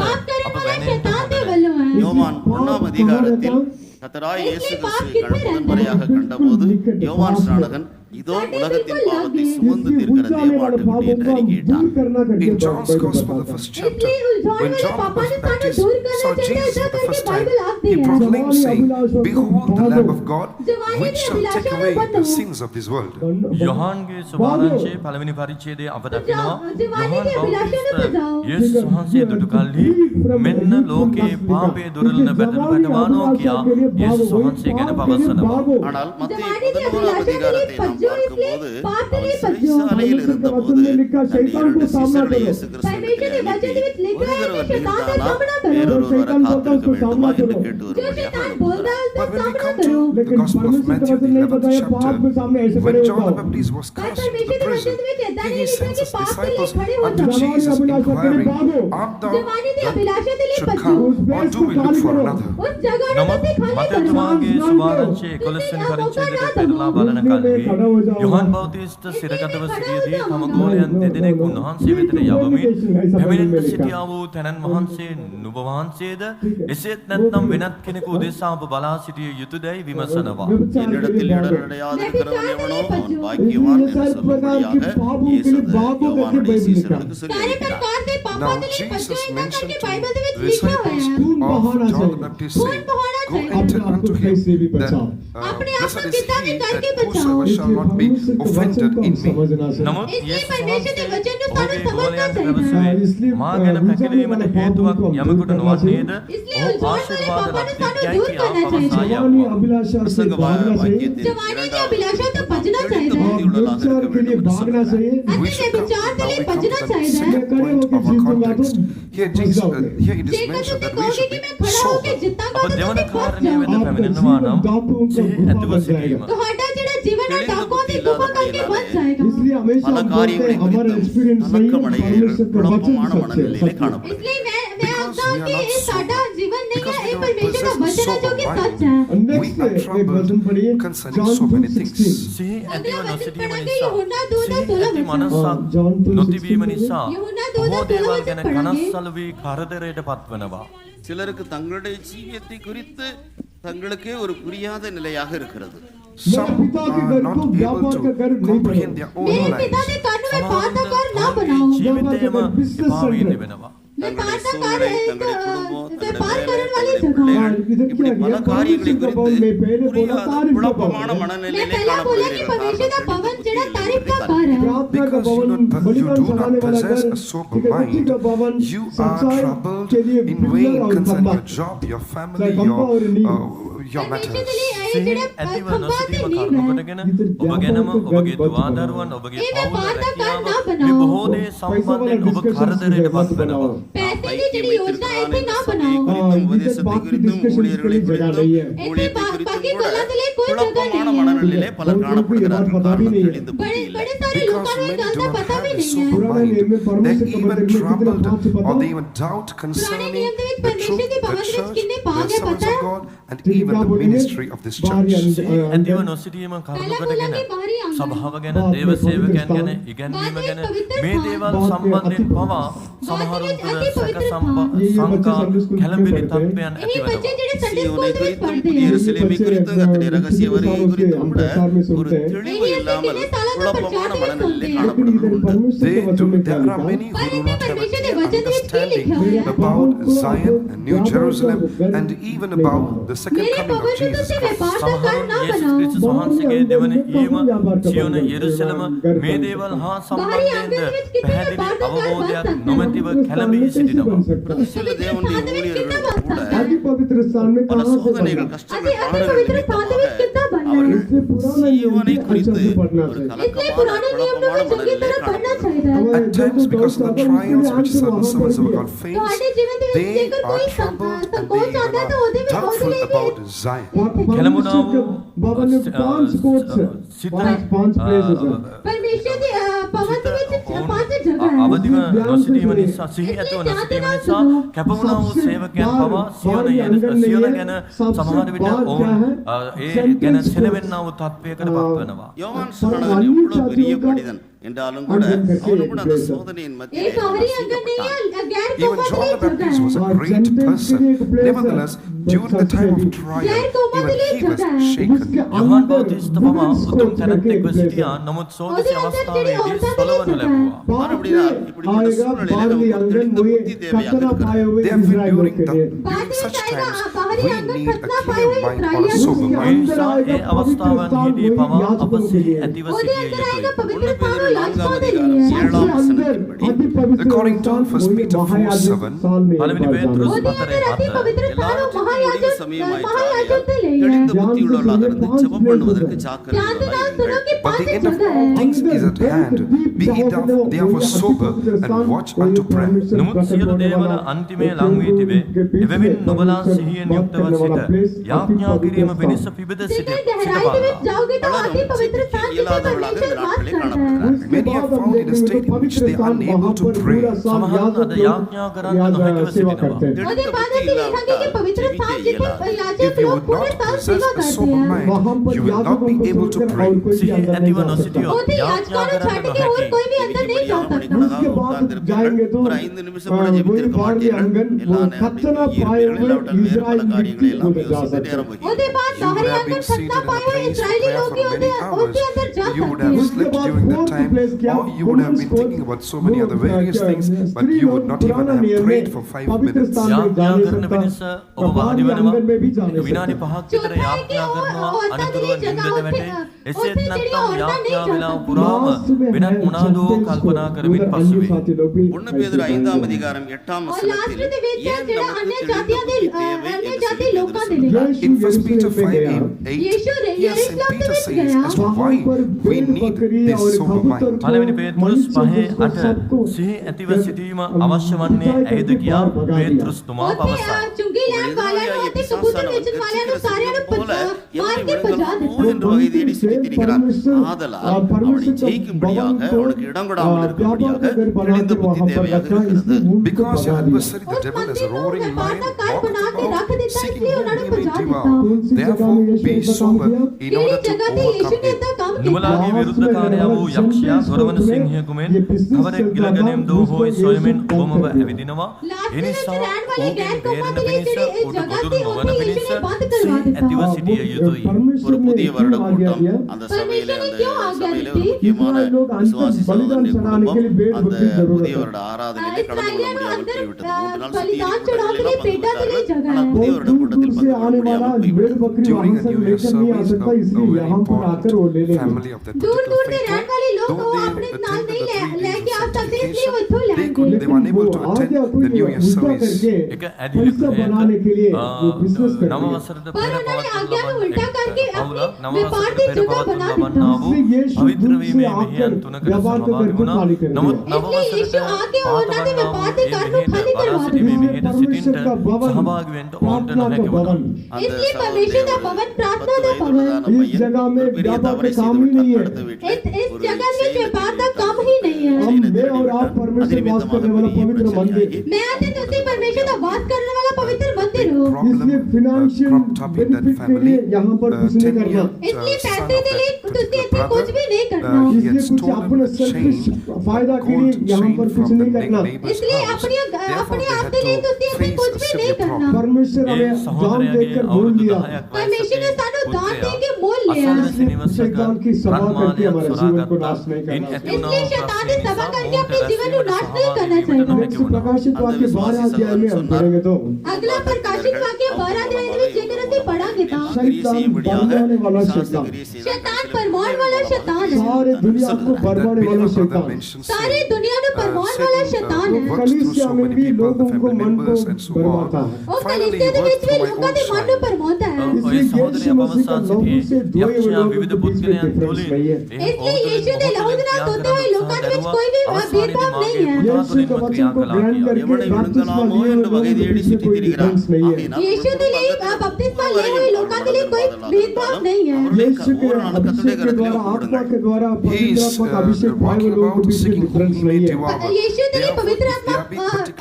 අප වැනෙන්න හොඳ නැහැ. யோவான் 1ஆம் அதிகாரத்தில் கர்த்தராய் இயேசு கிறிஸ்துவை முதன்முறையாக கண்டபோது யோவான் ஸ்நானகன் இதோ உலகத்தின் பாவத்தை சுமந்து தீர்க்கிற தேவமாட்டுக்குட்டி என்று அறிக்கையிட்டான். In John's Gospel, the first chapter, when John was baptized, saw Jesus for the first time, he proclaimed, saying, "Behold the Lamb of God, which shall take away the sins of this world." යොහන්ගේ සුභාරංචයේ පළවෙනි පරිච්ඡේදයේ අප දකිනවා යොහන් බෞතිස්ත යේසුස් වහන්සේ දුටු කල්හි මෙන්න ලෝකේ පාපයේ දුරලන බැටවානෝ කියා යේසුස් වහන්සේ ගැන පවසනවා. ஆனால் மத்திய 11ஆம் அதிகாரத்தை நாம் பார்க்கும்போது அவர் சிறைச்சாலையில் இருந்தபோது தன் 2 சீஷர்களை இயேசு கிறிஸ்துவிற்கு அனுப்பி ஒருவர் இருந்தானால் வேறொருவர் காத்திருக்க வேண்டுமா என்று கேட்டு வரும்படியாக But when we come to the Gospel of Matthew, the 11th chapter, when John the Baptist was cast into the prison, he sends his disciples unto Jesus, inquiring, "Art thou that should come, or do we look for another?" නමුත් මතතුමාගේ සුභාරංචයේ 11 වෙනි පරිච්ඡේදයට පෙරලා බලන කල්හි යොහන් බෞතිස්ත සිරගතව සිටියදී තම ගෝලයන් දෙදෙනෙක් උන්වහන්සේ වෙතට යවමින් පැමිණෙන්න සිටියා වූ තැනන් වහන්සේ නුඹ වහන්සේද එසේත් නැත්නම් වෙනත් කෙනෙකු උදෙසා ඔබ බලා සිටිය යුතුයදයි විමසනවා. என்னிடத்தில் இடரடையாதிருக்கிறவன் எவனோ அவன் பாக்கியவான் என்று சொல்லும்படியாக இயேசு யோவானுடைய சீஷர்களுக்கு சொல்லியிருக்கிறார். Now Jesus mentioned to the disciples of John the Baptist, saying, "Go and tell unto him that blessed is he that whosoever shall not be offended in me." නමුත් යේසුස් වහන්සේ ඔහුගේ ගෝලයන්ට පැවසුවේ මා ගැන පැකිලීමට හේතුවක් යමෙකුට නොවන්නේද ඔහු ආශිර්වාද ලබ්ධියයි කියා පවසා යවුවා. பிரசங்க வாக்கியத்தில் We should come now we come to the second point of our context. Here it is mentioned that we should be sober. අප දෙවන කාරණය වෙත පැමිණෙනවා නම් සිහි ඇතුව සිටීම. इसलिए हमेशा பல காரியங்களை குறித்து கலக்கமடைகிறீர்கள், குழப்பமான மனநிலையிலே காணப்படுகிறது. We are troubled concerning so many things. සිහි ඇතිව නොසිටීම නිසා සිහි ඇති මනසක් නොතිබීම නිසා බොහෝ දේවල් ගැන කනස්සලු වී කරදරයට පත්වනවා. சிலருக்கு தங்களுடைய ஜீவியத்தை குறித்து தங்களுக்கே ஒரு புரியாத நிலையாக இருக்கிறது. Some are not able to comprehend their own lives. ජීවිතයම එපා වී තිබෙනවා. தங்களுடைய சூழ்நிலை, தங்களுடைய குடும்பம், தங்களுடைய வேலை, தங்களுடைய பிள்ளைகள், இப்படி பல காரியங்களை குறித்து புரியாத குழப்பமான மனநிலையிலே காணப்படுகிறீர்கள். Because you do not possess a sober mind, you are troubled in weighing concerning your job, your family, your matters. සිහි ඇතිව නොසිටීම කරුණු කොටගෙන ඔබ ගැනම ඔබගේ දුවදරුවන් ඔබගේ පවුල රැකියාව මේ බොහෝ දේ සම්බන්ධයෙන් ඔබ කරදරයට පත් වෙනවා. ஐக்கியம் குறித்தும் உபதேசத்தை குறித்தும் ஊழியர்களை குறித்தும் ஊழியத்தை குறித்தும் கூட குழப்பமான மனநிலையிலே பலர் காணப்படுகிறார்கள். காரணம் தெளிந்த புத்தி இல்லை. Because many do not have a sober mind, they even troubled or they even doubt concerning the truth, the church, the servants of God, and even the ministry of this church. සිහි ඇතිව නොසිටීම කරුණු කොටගෙන සභාව ගැන දේව සේවකයන් ගැන ඉගැන්වීම ගැන මේ දේවල් සම්බන්ධයෙන් පවා සමහරුන් තුළ සැක සංකා කැළඹිලි තත්ත්වයන් ඇති වෙනවා. சீயோனை குறித்தும் புதிய எருசலேமை குறித்தும் கர்த்தருடைய ரகசிய வருகை குறித்தும் கூட ஒரு தெளிவு இல்லாமல் குழப்பமான மனநிலையிலே காணப்படுகிறது. There are many who do not have a clear understanding about Zion and New Jerusalem and even about the second coming of Jesus Christ. සමහරුන් යේසුස් ක්‍රිස්තුස් වහන්සේගේ දෙවන ඊම සියොන යෙරුසලම මේ දේවල් හා සම්බන්ධයෙන්ද පැහැදිලි අවබෝධයක් නොමැතිව කැළඹී සිටිනවා. சில தேவனுடைய ஊழியர்களும் கூட आदि पवित्र स्थान में பல कहाँ சோதனைகள், கஷ்டங்கள், பாடுகள் நிமித்தமாக அவர்கள் சீயோனை குறித்து ஒரு கலக்கமான குழப்பமான மனநிலையிலே காணப்படுகிறார்கள். At times, because of the trials which certain servants of God face, they are troubled and they are doubtful about Zion. කැළඹුණා වූ बाबा ने 5 कोट्स पांच प्लेसेस අවදිව නොසිටීම නිසා සිහි ඇතුව නොසිටීම නිසා කැපවුණා වූ සේවකයන් පවා සියොන ගැන සමහර විට ඔවුන් ඒ ගැන සැලවෙන්නා වූ තත්වයකට පත් වෙනවා. யோவான் ஸ்நானகன் எவ்வளவு பெரிய மனிதன் என்றாலும் கூட அவனும் கூட அந்த சோதனையின் மத்தியிலே ரட்சிக்கப்பட்டான். Even John the Baptist was a great person. Nevertheless, during the time of trial, even he was shaken. Yohan බෞතිස්ත පවා උතුම් තැනැත්තෙක්ව සිටියා. නමුත් සෝදිසි අවස්ථාවේදී සොලවනු ලැබුවා. மறுபடியும் இப்படி இந்த சூழ்நிலையில நமக்கு ஒரு தெளிந்த புத்தி தேவையாக இருக்கிறது. Therefore, during such times, we need a clear mind or a sober A mind. නිසා ඒ අවස්ථාවන්හිදී පවා අප සිහි ඇතිව සිටිය යුතුයි. According to 1 Peter 4:7, පළවෙනි පේතෘස් 4:7 தெளிந்த புத்தியுள்ளவர்களாக இருந்து ஜெபம் பண்ணுவதற்கு ஜாக்கிரதையாக but the end of all things is at hand. Be ye therefore sober and watch unto prayer. නමුත් සියලු දේවල අන්තිමේ ලං වී තිබේ. එබැවින් නුඹලා සිහියෙන් යුක්තව සිට යාඥා කිරීම පිණිස පිබිද සිටපාලා. இயலாதவர்களாக இந்த நாட்களே காணப்படுகிறார்கள். Many are found in a state in which they are unable to pray. සමහරවිට අද යාඥා කරන්න නොහැකිව සිටිනවා. தெளிந்த புத்தி இல்லாவிட்டால் ஜெபிக்க இயலாது. If you would not possess a sober mind, you will not be able to pray. සිහි ඇතිව නොසිටියොත් යාඥා කරන්න නොහැකි. ஒரு 5 நிமிஷம் கூட ஜெபித்திருக்க மாட்டீர்கள். எல்லா நேரத்திலும் இல்லாவிட்டால் வேறு பல காரியங்களை எல்லாம் யோசித்து நேரம் போகிறீர்கள். You would have been seated in a place of prayer for many hours. You would have slept during that time, or you would have been thinking about so many other various things, but you would not even have prayed for 5 minutes. යාඥා කරන පිණිස ඔබ වාඩි වෙනවා. විනාඩි 5ක් විතර යාඥා කරනවා. අනතුරුව නිින්දට වැටේ. එසේත් නැත්නම් යාඥා වේලාව පුරාම වෙනත් මොනවාදෝ කල්පනා කරමින් පසුවේ. 1 பேதுரு 5ஆம் அதிகாரம் 8ஆம் வசனத்தில் ஏன் நமக்கு தெளிந்த புத்தி தேவை என்று சொல்லி In 1 Peter 5:8, yes, and Peter says as to why we need this sober mind. පළවෙනි පේතෘස් 5:8 සිහි ඇතිව සිටීම අවශ්‍ය වන්නේ ඇයිද කියා පේතෘස් තුමා පවසයි. என்று வகை தேடி சிரித்திருக்கிறான். ஆதலால் அவனை ஜெயிக்கும்படியாக அவனுக்கு இடம் கொடாமல் இருக்கும்படியாக தெளிந்த புத்தி தேவையாக இருக்கிறது. Because your adversary, the devil, is a roaring lion, walketh about, seeking whom he may devour. Therefore, be sober in order to overcome him. නුඹලාගේ විරුද්ධකාරයා වූ යක්ෂයා ගොරවන සිංහයෙකු මෙන් කවරෙක් ගිලගැනීම් දෝ හොයි සොයමින් ඔබම ඇවිදිනවා. ඒ නිසා ඔහුගෙන් බේරෙන්න පිණිස ඔහුට ගොදුරු නොවන පිණිස සිහි ඇතිව සිටිය යුතුයි. ஒரு புதிய வருட கூட்டம் அந்த சபையிலே ஒரு முக்கியமான விசுவாசி சகோதரனுடைய குடும்பம் அந்த புதிய வருட ஆராதனையிலே கலந்து கொள்ள முடியாமல் போய்விட்டது. 3 நாள் சுத்தி ஆனால் புதிய வருட கூட்டத்தில் பங்கு கொள்ள முடியாமல் போய்விட்டது. During a New Year service, a very important family of that particular faith, though they attended the 3 days of sanctification, they were unable to attend the New Year service. එක ඇදිලිකු නව වසරට පෙර පවත්වන්නා වූ පවිත්‍ර වීමේ මෙහෙයන් 3කට සහභාගී වුණා. නමුත් නව වසරට පාතවන්නා වූ ඒ මෙහෙයට බලා සිටීමේ මෙහෙයට සිටින්නට සහභාගී වෙන්න ඕන්ට නොහැකි වුණා. इसलिए परमेश्वर का पवन प्रार्थना का पवन इस जगह में व्यापार का काम ही नहीं है। इस जगह में व्यापार का काम ही नहीं है। हम मैं और आप परमेश्वर वास करने वाला पवित्र मंदिर, मैं आज तुझसे परमेश्वर का वास करने वाला पवित्र मंदिर हूँ। इसलिए फाइनेंशियल बेनिफिट के लिए यहाँ पर कुछ नहीं करना, इसलिए पैसे के लिए तुझसे इसमें कुछ भी नहीं करना। इसलिए कुछ अपने सेल्फिश फायदा के लिए यहाँ पर कुछ नहीं करना। इसलिए अपने आप के लिए तुझसे इसमें कुछ भी नहीं करना। परमेश्वर हमें दान देकर मोल दिया, परमेश्वर ने सानू दान देके मोल लिया। इसलिए दान की सभा करके हमारे जीवन को नाश नहीं करना। इसलिए शैतान ने सभा करके अपने जीवन को नाश नहीं करना चाहिए। प्रकाशित वाक्य 12 अध्याय में हम पढ़ेंगे तो अगला प्रकाशित वाक्य 12 अध्याय में जेकर से पढ़ांगे तो बरमाने वाला शैतान, शैतान परमाण वाला शैतान है। सारे दुनिया को बरमाने वाला शैतान, सारी दुनिया में परमाण वाला शैतान है। कलीसिया में भी लोगों को मन को बरमाता है। और कलीसिया के बीच में लोगों के मन को बरमाता है। ඔය සහෝදරයා පවසා සිටියේ යක්ෂයා විවිධ පුද්ගලයන් තුළින් इसलिए यीशु ने लहूदना तोड़ते हुए लोगों के बीच कोई भी भेदभाव नहीं है। यीशु का वचन को ग्रहण करके எவனை விழுங்கலாமோ என்று வகை தேடி சுற்றி திரிகிறான். ஆகையினால் यीशु के लिए बपतिस्मा लिए हुए लोगों के लिए कोई भेदभाव नहीं है। यीशु के अभिषेक के द्वारा आत्मा के द्वारा पवित्र आत्मा का अभिषेक पाए हुए लोगों के बीच में डिफरेंस नहीं है। यीशु के लिए पवित्र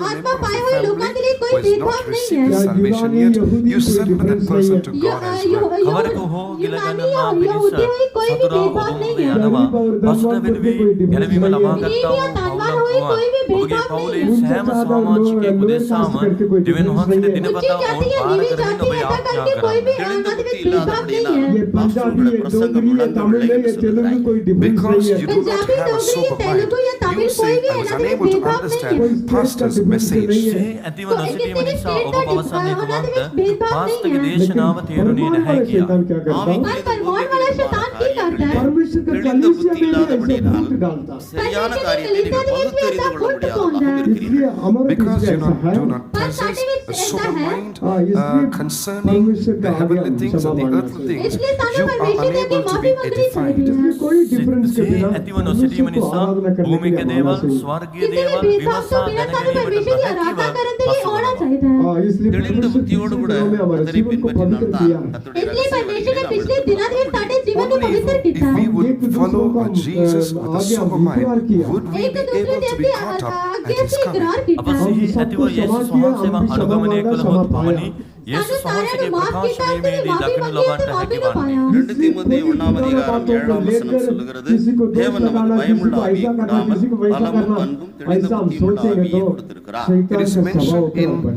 आत्मा पाए हुए लोगों के लिए कोई भेदभाव नहीं है। Salvation yet, you send that person to God as well. කවරෙකු හෝ ගිලගන්නා පිණිස සතුරා ඔබ මුද යනවා. පසුතැවෙන වී ගැලවීම ලබා ගත්තා වූ පුළුවන්. ඔබගේ පවුලේ සෑම සමාජිකයෙකු දෙසාම දෙවියන් වහන්සේට දිනපතා ඕන් පාර කරමින් ඔබ යාඥා කරන්න. தெளிந்த புத்தி இல்லாதபடியினால் ये पंजाबी பாஸ்டர்களுடைய है பிரசங்கம் डोगरी है तमिल விளங்கவில்லை है என்று ये तेलुगु சொல்கிறாய். कोई डिफरेंस Because नहीं you है do not have a sober mind. You say, I was unable to understand pastor's message. සිහි ඇතිව නොසිටීම නිසා ඔබ පවසන්නේ කුමක්ද? පාස්ටර්ගේ දේශනාව තේරුණේ නැහැ කියා. शैतान क्या करता है ஆவிக்குரிய परमात्मा वाला शैतान की करता है। परमेश्वर का தெளிந்த कलीसिया புத்தி में भी ऐसे இல்லாதபடியினால் फूट डालता है சரியான காரியத்தை நீங்கள் பகுத்தறிந்து கொள்ள முடியாதவர்களாக இருக்கிறீர்கள். इसलिए हमारा Because बीच you ऐसा है do not possess a sober mind इसलिए concerning the heavenly things and the earthly things, इसलिए सानू you are परमेश्वर ने unable to माफी be मांगनी edified. चाहिए। इसलिए कोई डिफरेंस के සිහි बिना ඇතිව නොසිටීම मनुष्य को නිසා आराधना करने के භූමික लिए දේවල් आना चाहिए ස්වර්ගීය किसी දේවල් भी भेदभाव විමසා तो बिना सानू දැනගැනීමට परमेश्वर की නොහැකිව आराधना करने के लिए පසු होना වෙනවා. चाहिए। इसलिए தெளிந்த परमेश्वर புத்தியோடு கூட ने हमारे அதனை जीवन को पवित्र பின்பற்றினால்தான் किया கர்த்தருடைய इसलिए ரகசிய परमेश्वर ने வழிகளை நாம் पिछले எடுத்துக் दिनों में साढ़े जीवन को Only पवित्र if किया। we would एक दूसरे follow को Jesus with a आगे sober हम mind, इकरार किया। would we एक be दूसरे able to be से caught up आगे at His से इकरार coming? අප किया। සිහි ඇතිව යේසුස් වහන්සේව අනුගමනය කළහොත් පමණි යේසුස් වහන්සේගේ ප්‍රකාශනයේදී දකිනු ලබන්නට හැකි වන්නේ. 2 தீமோத்தேயு 1ஆம் அதிகாரம் 7ஆம் வசனம் சொல்லுகிறது, தேவன் நமக்கு பயமுள்ள ஆவியை கொடாமல் பலமும் அன்பும் தெளிந்த புத்தியும் உள்ள ஆவியை கொடுத்திருக்கிறார். It is mentioned in 2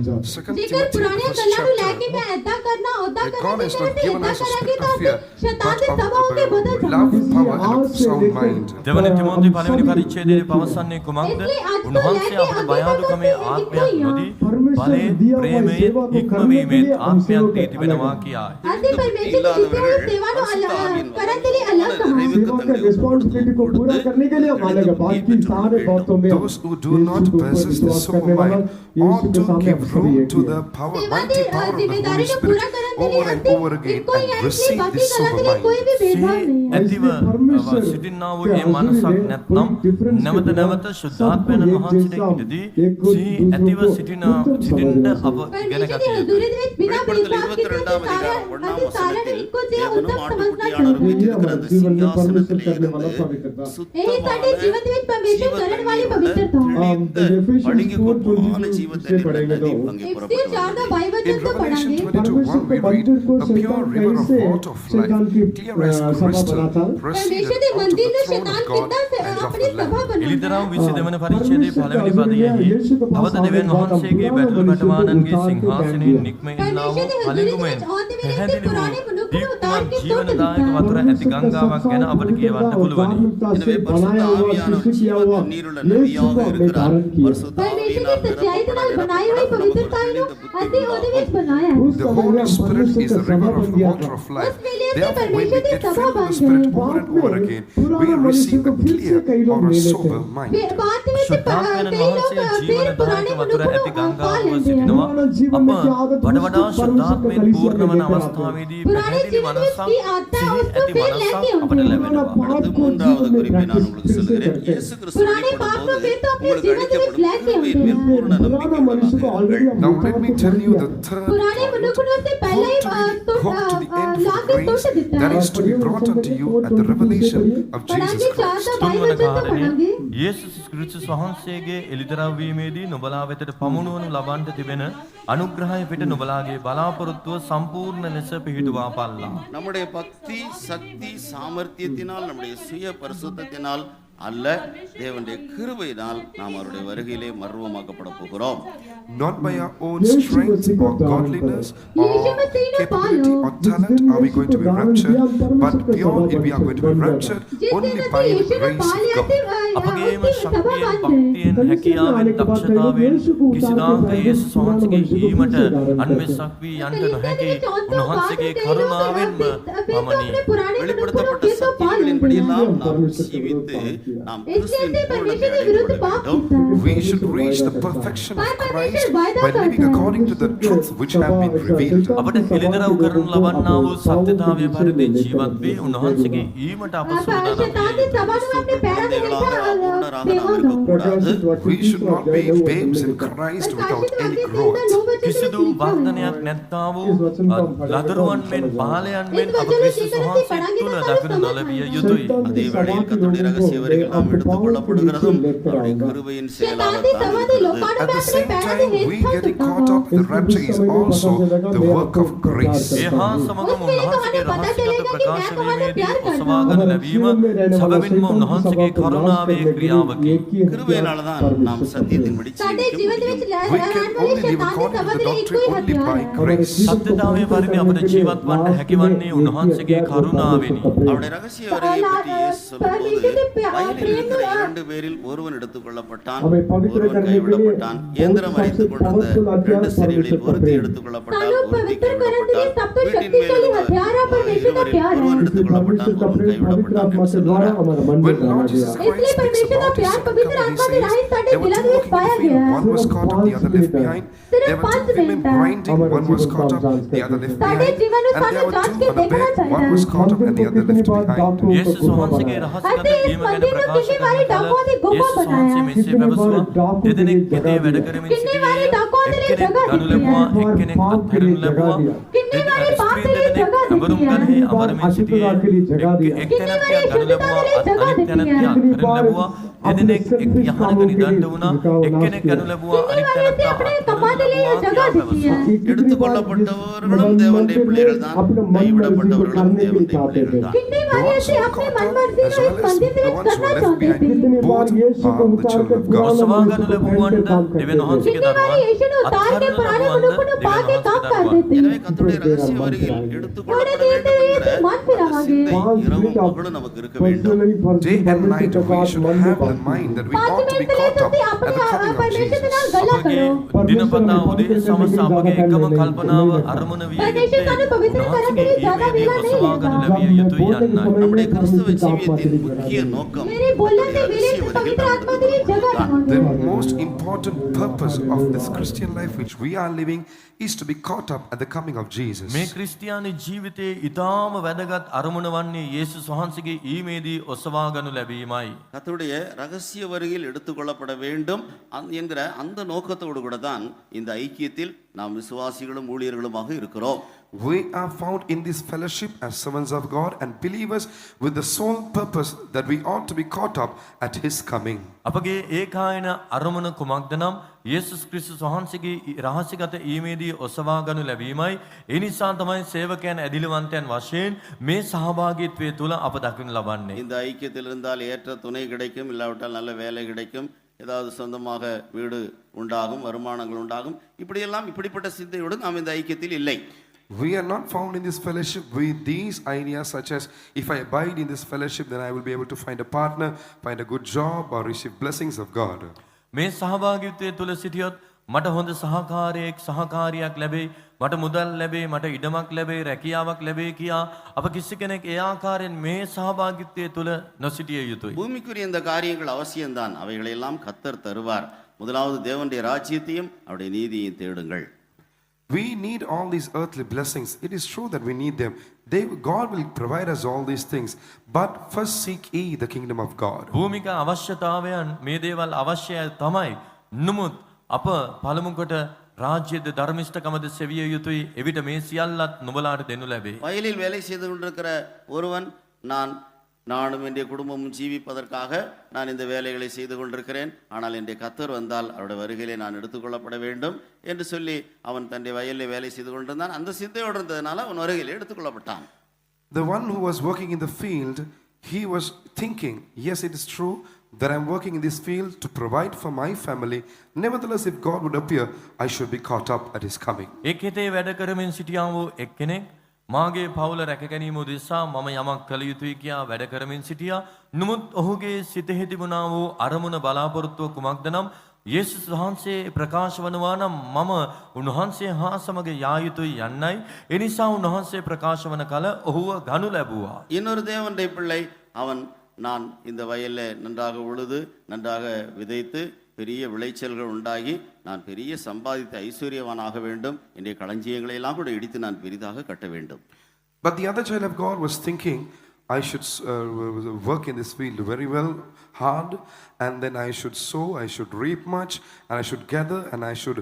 जेकर Timothy, पुराने the first कल्याण chapter, लैके में ऐसा करना ओदा that करना God has not जैसे given ऐसा us a करेंगे spirit तो of fear, शैतान but के दबाव के बदल of जाएंगे। love, power, and आज of से sound लेकर mind. දෙවන තිමෝති පළවෙනි පරිච්ඡේදයේ පවසන්නේ කුමක්ද? इसलिए आज तो උන්වහන්සේ लेके අපට आगे බය तक අඩුකමේ तो ආත්මයක් देखो නොදී परमेश्वर බලයෙන් दिया हुआ ප්‍රේමයෙන් सेवा को करने के ඉක්මවීමෙන් लिए हमसे ආත්මයක් वो දී තිබෙනවා अलग है। කියායි. आदि परमेश्वर की दी हुई सेवा को अलग करने के लिए अलग कहा। सेवा के रिस्पॉन्सिबिलिटी को पूरा करने के लिए हम अलग है। बाकी सारे बातों में Those who do not possess the sober mind ought to give room to the power, mighty power of the Holy Spirit over and over again and receive this sober mind. සිහි ඇතිව සිටින්නා වූ ඒ මනසක් නැත්නම් නැවත නැවත ශුද්ධාත්මයන් වහන්සේට ඉදදී සිහි ඇතිව සිටින්න අප ඉගෙන ගත යුතුයි. வெளிப்படுத்தல் 22ஆம் அதிகாரம் 1ஆம் வசனத்தில் தேவனும் ஆட்டுக்குட்டியானவரும் வீற்றிருக்கிற அந்த சிங்காசனத்திலே இருந்து यही साढ़े जीवन में परमेश्वर करण वाली पवित्रता। தெளிந்த பளிங்கு கொப்பான ஜீவத்தை पढ़ेंगे तो அங்கே इसलिए புறப்பட்டு ज्यादा வந்தது. बाइबल In तो Revelation पढ़ेंगे। 22:1 we read, a pure river of water of life, clear as crystal, proceeded परमेश्वर ने out of मंदिर the में throne शैतान of God कितना से and of अपनी the सभा Lamb. बनाता එලිදරව් है। 22 වන පරිච්ඡේදයේ පළවෙනි පදයෙහි තවද දෙවියන් වහන්සේගේ බැටළු බැටමානන්ගේ සිංහාසනයෙන් නික්ම එන්නා වූ කලිඟුමෙන් පැහැදිලි වූ දීප්තිමත් ජීවනදායක වතුර ඇති ගංගාවක් ගැන අපට කියවන්න පුළුවනි. எனவே பரிசுத்த ஆவியானவர் ஜீவ தண்ணீருள்ள நதியாக இருக்கிறார். பரிசுத்த परमेश्वर ने ஆவியினால் सच्चाई के नाल बनाई हुई पवित्रता को अति ओदे विच बनाया। The Holy Spirit is the river of water of life. Therefore, when we get filled with the Spirit over and over again, we receive a clear or a sober mind. वे बात में से ශුද්ධාත්මයන් कई लोग වහන්සේ फिर ජීවනදායක पुराने වතුර मनुष्यों ඇති को पा ගංගාව लेते हैं। සිටිනවා. අප වඩ වඩා ශුද්ධාත්මයෙන් පූර්ණ වන අවස්ථාවේදී पुराने පැහැදිලි जीवन में මනසක් की आता है සිහි उसको ඇති फिर මනසක් लेके අපට होंगे। ලැබෙනවා. அடுத்து மூன்றாவது குறிப்பை நான் உங்களுக்கு சொல்கிறேன். இயேசு கிறிஸ்து வெளிப்படும் போது உங்களுக்கு அளிக்கப்படும் கிருபையின் மேல் பூரண நம்பிக்கை உள்ளவர்களாக Now let me tell you the third पुराने point. मनुष्यों से पहले ही Hope to the end for लाके grace तोड़ देता that है। is to be brought unto you at the revelation of Jesus पढ़ांगे Christ. चाहता තුන්වන बाइबल तो කාරණය पढ़ांगे। යේසුස් ක්‍රිස්තුස් වහන්සේගේ එළිදරව් වීමේදී නුඹලා වෙතට පමුණුවනු ලබන්නට තිබෙන අනුග්‍රහය පිට නුඹලාගේ බලාපොරොත්තුව සම්පූර්ණ ලෙස පිහිටුවා පල්ලා. நம்முடைய பக்தி சக்தி சாமர்த்தியத்தினால் நம்முடைய சுய பரிசுத்தத்தினால் அல்ல, தேவனுடைய கிருபையினால் நாம் அவருடைய வருகையிலே மர்வமாக்கப்பட போகிறோம். Not by our own strength or godliness or capability or talent are we going to be raptured, but purely we are going to be raptured only by the grace of God. අපගේම ශක්තියෙන් භක්තියෙන් හැකියාවෙන් දක්ෂතාවෙන් කිසිදාක යේසුස් වහන්සේගේ හීමට අන්වෙසක් වී යන්න නොහැකි උන්වහන්සේගේ කරුණාවෙන්ම පමණි. வெளிப்படுத்தப்பட்ட சத்தியங்களின்படியெல்லாம் நாம் ஜீவித்து நாம் கிறிஸ்துவின் பூரணத்தை அடைந்து கொள்ள வேண்டும். We should reach the perfection of Christ by living according to the truth which have been revealed. අපට එළිදරව් කරනු ලබන්නා වූ සත්‍යතාවය පරිදි ජීවත් වී උන්වහන්සේගේ ඊමට අප සූදානම් शैतान විය की सभा में अपने पैरों के குழந்தைகளாக नीचे பூர்ணராக நாம் இருக்கக்கூடாது. We should not be babes in Christ without any growth. කිසිදු වර්ධනයක් නැත්තා වූ ලදරුවන් මෙන් බාලයන් මෙන් අප ක්‍රිස්තුස් වහන්සේ තුළ දකිනු නොලැබිය යුතුය. යුතුයි. அதே வேளையில் கர்த்தருடைய ரகசிய வரிகள் நாம் எடுத்துக் கொள்ளப்படுகிறதும் அவருடைய கிருபையின் செயலாகத்தான் இருக்கிறது. At the same time, we getting caught up with the rapture is also the work of grace. ඒ හා සමගම උන්වහන්සේගේ රහසිගත ප්‍රකාශ වීමේදී ඔසවාගනු ලැබීම සැබවින්ම උන්වහන්සේගේ කරුණාවේ ක්‍රියාවකි. கிருபையினால தான் நாம் சத்தியத்தின்படி ਸਾਡੇ ஜீவிக்க ජීවිත முடியும். ਵਿੱਚ We can only live according to the doctrine only by grace. සත්‍යතාවයේ පරිදි අපට ජීවත් වන්න හැකිවන්නේ උන්වහන්සේගේ කරුණාවෙනි. அவருடைய ரகசிய வருகை பற்றி இயேசு சொல்லும்போது வயலில் இருக்கிற 2 பேரில் ஒருவன் எடுத்துக் கொள்ளப்பட்டான், ஒருவன் கைவிடப்பட்டான். இயந்திரம் அரித்துக் கொண்டிருந்த 2 ஸ்திரீகளில் ஒருத்தி எடுத்துக் கொள்ளப்பட்டாள், ஒருத்தி கைவிடப்பட்டாள். வீட்டின் மேல் இருவரில் ஒருவன் எடுத்துக் கொள்ளப்பட்டான், ஒருவன் கைவிடப்பட்டான் என்று சொல்கிறார். When Lord Jesus Christ speaks about his second coming, he says there were 2 walking in the field, one was caught up, the other left behind. There were 2 women grinding, one was caught up, the other left behind. And there were 2 on a bed, one was caught up and the other left behind. යේසුස් වහන්සේගේ රහසිගත වීම ගැන ප්‍රකාශ කරන කල යේසුස් වහන්සේ මෙසේ පැවසුවා. දෙදෙනෙක් ගෙදේ වැඩ කරමින් සිටියේ. එක්කෙනෙක් ගනු ලැබුවා, එක්කෙනෙක් අත්හැරෙනු ලැබුවා. ස්ත්‍රී දෙදෙනෙක් අඹරුම් ගලෙහි අඹරමින් සිටියේ. එක්තැනක් ගනු ලැබුවා, අනිත් තැනක් අත්හැරෙනු ලැබුවා. දෙදෙනෙක් එක් යහනක නිදන්ට වුණා. එක්කෙනෙක් ගනු ලැබුවා, අනිත් තැනක් අත්හැරෙනු ලැබුවා. எடுத்துக் கொள்ளப்பட்டவர்களும் தேவனுடைய பிள்ளைகள் தான், கைவிடப்பட்டவர்களும் தேவனுடைய பிள்ளைகள் தான். The ones who are caught up as well as the ones who are left behind, both are the children of God. ඔසවාගනු ලැබුවන්ට දෙවියන් වහන්සේගේ දරුවන්, අත්හැරෙනු ලැබුවන්ට දෙවියන් වහන්සේගේ දරුවන්. எனவே கர்த்தருடைய ரகசிய வருகையில் எடுத்துக் கொள்ளப்பட வேண்டும் என்கிற அந்த சிந்தை இரவும் பகலும் நமக்கு இருக்க வேண்டும். Day and night we should have the mind that we ought to be caught up at the coming of Jesus. අපගේ දිනපතා උදේ සමස අපගේ එකම කල්පනාව අරමුණ විය යුත්තේ උන්වහන්සේගේ ඊමේදී ඔසවාගනු ලැබිය යුතුයි යන්නයි. நம்முடைய கிறிஸ்தவ ஜீவியத்தின் முக்கிய நோக்கம் கர்த்தருடைய ரகசிய வருகையில் கலந்து கொள்வதுதான். The most important purpose of this Christian life which we are living is to be caught up at the coming of Jesus. මේ ක්‍රිස්තියානි ජීවිතයේ ඊටාම වැදගත් අරමුණ වන්නේ යේසුස් වහන්සේගේ ඊමේදී ඔසවාගනු ලැබීමයි. கர்த்தருடைய ரகசிய வருகையில் எடுத்துக் கொள்ளப்பட வேண்டும் என்கிற அந்த நோக்கத்தோடு கூட தான் இந்த ஐக்கியத்தில் நாம் விசுவாசிகளும் ஊழியர்களுமாக இருக்கிறோம். We are found in this fellowship as servants of God and believers with the sole purpose that we ought to be caught up at His coming. අපගේ ඒකායන අරමුණ කුමක්ද නම් යේසුස් ක්‍රිස්තුස් වහන්සේගේ රහසිගත ඊමේදී ඔසවාගනු ලැබීමයි. ඒ නිසා තමයි සේවකයන් ඇදිලිවන්තයන් වශයෙන් මේ සහභාගීත්වයේ තුල අප දකින්න ලබන්නේ. இந்த ஐக்கியத்தில் இருந்தால் ஏற்ற துணை கிடைக்கும், இல்லாவிட்டால் நல்ல வேலை கிடைக்கும், ஏதாவது சொந்தமாக வீடு உண்டாகும், வருமானங்கள் உண்டாகும். இப்படியெல்லாம் இப்படிப்பட்ட சிந்தையோடு நாம் இந்த ஐக்கியத்தில் இல்லை. We are not found in this fellowship with these ideas such as if I abide in this fellowship then I will be able to find a partner, find a good job or receive blessings of God. මේ සහභාගීත්වයේ තුල සිටියොත් මට හොඳ සහකාරියක් ලැබෙයි, මට මුදල් ලැබෙයි, මට ඉඩමක් ලැබෙයි, රැකියාවක් ලැබෙයි කියා අප කිසි කෙනෙක් ඒ ආකාරයෙන් මේ සහභාගීත්වයේ තුල නොසිටිය යුතුයි. பூமிக்குரிய இந்த காரியங்கள் அவசியம்தான், அவைகளெல்லாம் கர்த்தர் தருவார். முதலாவது தேவனுடைய ராஜ்யத்தையும் அவருடைய நீதியையும் தேடுங்கள். We need all these earthly blessings. It is true that we need them. God will provide us all these things. But first seek ye the kingdom of God. භූමික අවශ්‍යතාවයන් මේ දේවල් අවශ්‍යයි තමයි. නමුත් අප පළමු කොට රාජ්‍යද ධර්මිෂ්ඨකමද සෙවිය යුතුයි. එවිට මේ සියල්ලත් නුඹලාට දෙනු ලැබේ. வயலில் வேலை செய்து கொண்டிருக்கிற ஒருவன் நானும் என்னுடைய குடும்பமும் ஜீவிப்பதற்காக நான் இந்த வேலைகளை செய்து கொண்டிருக்கிறேன், ஆனால் என்னுடைய கர்த்தர் வந்தால் அவருடைய வருகையிலே நான் எடுத்துக்கொள்ளப்பட வேண்டும் என்று சொல்லி அவன் தன்னுடைய வயலில் வேலை செய்து கொண்டிருந்தான். அந்த சிந்தையோடு இருந்ததுனால அவன் வருகையிலே எடுத்துக்கொள்ளப்பட்டான். The one who was working in the field, he was thinking, yes, it is true that I'm working in this field to provide for my family. Nevertheless, if God would appear, I should be caught up at His coming. එක් හිතේ වැඩ කරමින් සිටියා වූ එක්කෙනෙක් මාගේ පවුල රැකගැනීම උදෙසා මම යමක් කළ යුතුයි කියා වැඩ කරමින් සිටියා. නමුත් ඔහුගේ සිතෙහි තිබුණා වූ අරමුණ බලාපොරොත්තුව කුමක්ද නම් යේසුස් වහන්සේ ප්‍රකාශ වනවා නම් මම උන්වහන්සේ හා සමග යා යුතුයි යන්නයි. ඒ නිසා උන්වහන්සේ ප්‍රකාශ වන කල ඔහුව ගනු ලැබුවා. இன்னொரு தேவனுடைய பிள்ளை அவன் நான் இந்த வயலில் நன்றாக உழுது நன்றாக விதைத்து பெரிய விளைச்சல்கள் உண்டாகி நான் பெரிய சம்பாதித்த ஐஸ்வர்யவானாக வேண்டும், என்னுடைய களஞ்சியங்களை எல்லாம் கூட இடித்து நான் பெரிதாக கட்ட வேண்டும். But the other child of God was thinking, I should work in this field very well, hard, and then I should sow, I should reap much, and I should gather, and I should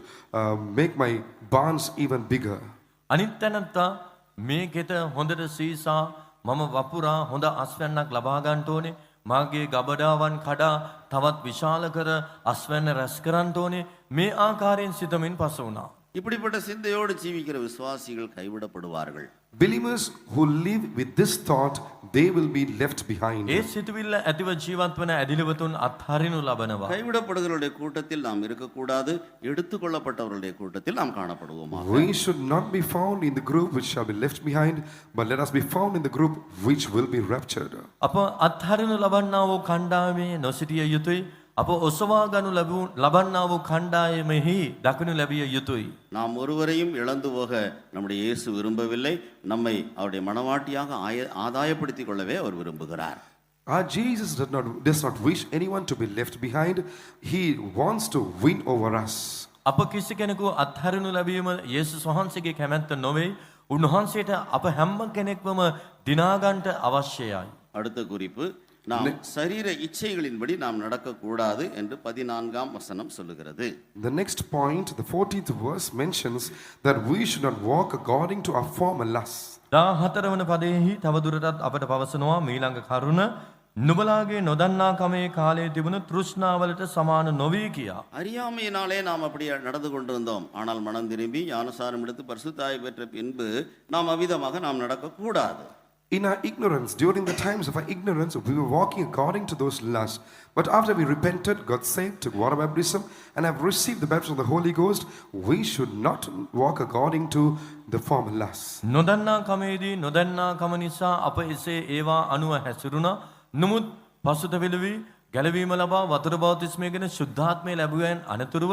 make my barns even bigger. අනිත් තැනත්තා මේ ගෙත හොඳට සීසා මම වපුරා හොඳ අස්වැන්නක් ලබා ගන්න ඕනේ. මාගේ ගබඩාවන් කඩා තවත් විශාල කර අස්වැන්න රැස් කරන්න ඕනේ. මේ ආකාරයෙන් සිතමින් පස වුණා. இப்படிப்பட்ட சிந்தையோடு ஜீவிக்கிற விசுவாசிகள் கைவிடப்படுவார்கள். Believers who live with this thought, they will be left behind. ඒ සිතුවිල්ල ඇතිව ජීවත් වන ඇදිලිවතුන් අත්හරිනු ලබනවා. கைவிடப்படுகிறவருடைய கூட்டத்தில் நாம் இருக்கக்கூடாது, எடுத்துக்கொள்ளப்பட்டவர்களுடைய கூட்டத்தில் நாம் காணப்படுவோமா. We should not be found in the group which shall be left behind, but let us be found in the group which will be raptured. අප අත්හරිනු ලබන්නා වූ කණ්ඩායමේ නොසිටිය යුතුයි. අප ඔසවා ගනු ලබන්නා වූ කණ්ඩායමෙහි දකිනු ලැබිය යුතුයි. நாம் ஒருவரையும் இழந்து போக நம்முடைய இயேசு விரும்பவில்லை. நம்மை அவருடைய மனவாட்டியாக ஆதாயப்படுத்திக் கொள்ளவே அவர் விரும்புகிறார். Our Jesus does not wish anyone to be left behind. He wants to win over us. අප කිසි කෙනෙකු අත්හරිනු ලැබීම යේසුස් වහන්සේගේ කැමැත්ත නොවේ. උන්වහන්සේට අප හැම කෙනෙක්වම දිනාගන්ට අවශ්‍යයි. அடுத்த குறிப்பு, நாம் சரீர இச்சைகளின்படி நாம் நடக்கக்கூடாது என்று 14ஆம் வசனம் சொல்லுகிறது. The next point, the 14th verse mentions that we should not walk according to our former lusts. 14 වන පදයෙහි තවදුරටත් අපට පවසනවා මීළඟ කරුණ නුඹලාගේ නොදන්නා කමේ කාලයේ තිබුණු තෘෂ්ණාවලට සමාන නොවී කියා. அறியாமையினாலே நாம் அப்படி நடந்து கொண்டிருந்தோம். ஆனால் மனம் திரும்பி ஞானசாரம் எடுத்து பரிசுத்தாய் பெற்ற பின்பு நாம் அவ்விதமாக நாம் நடக்கக்கூடாது. In our ignorance, during the times of our ignorance, we were walking according to those lusts. But after we repented, got saved, took water baptism, and have received the baptism of the Holy Ghost, we should not walk according to the former lusts. නොදන්නා කමේදී නොදන්නා කම නිසා අප එසේ ඒවා අනුව හැසිරුණා. නමුත් පසුතැවිලි ගැලවීම ලබා වතුර බෞතිස්මයගෙන ශුද්ධාත්මය ලැබුවෙන් අනතුරුව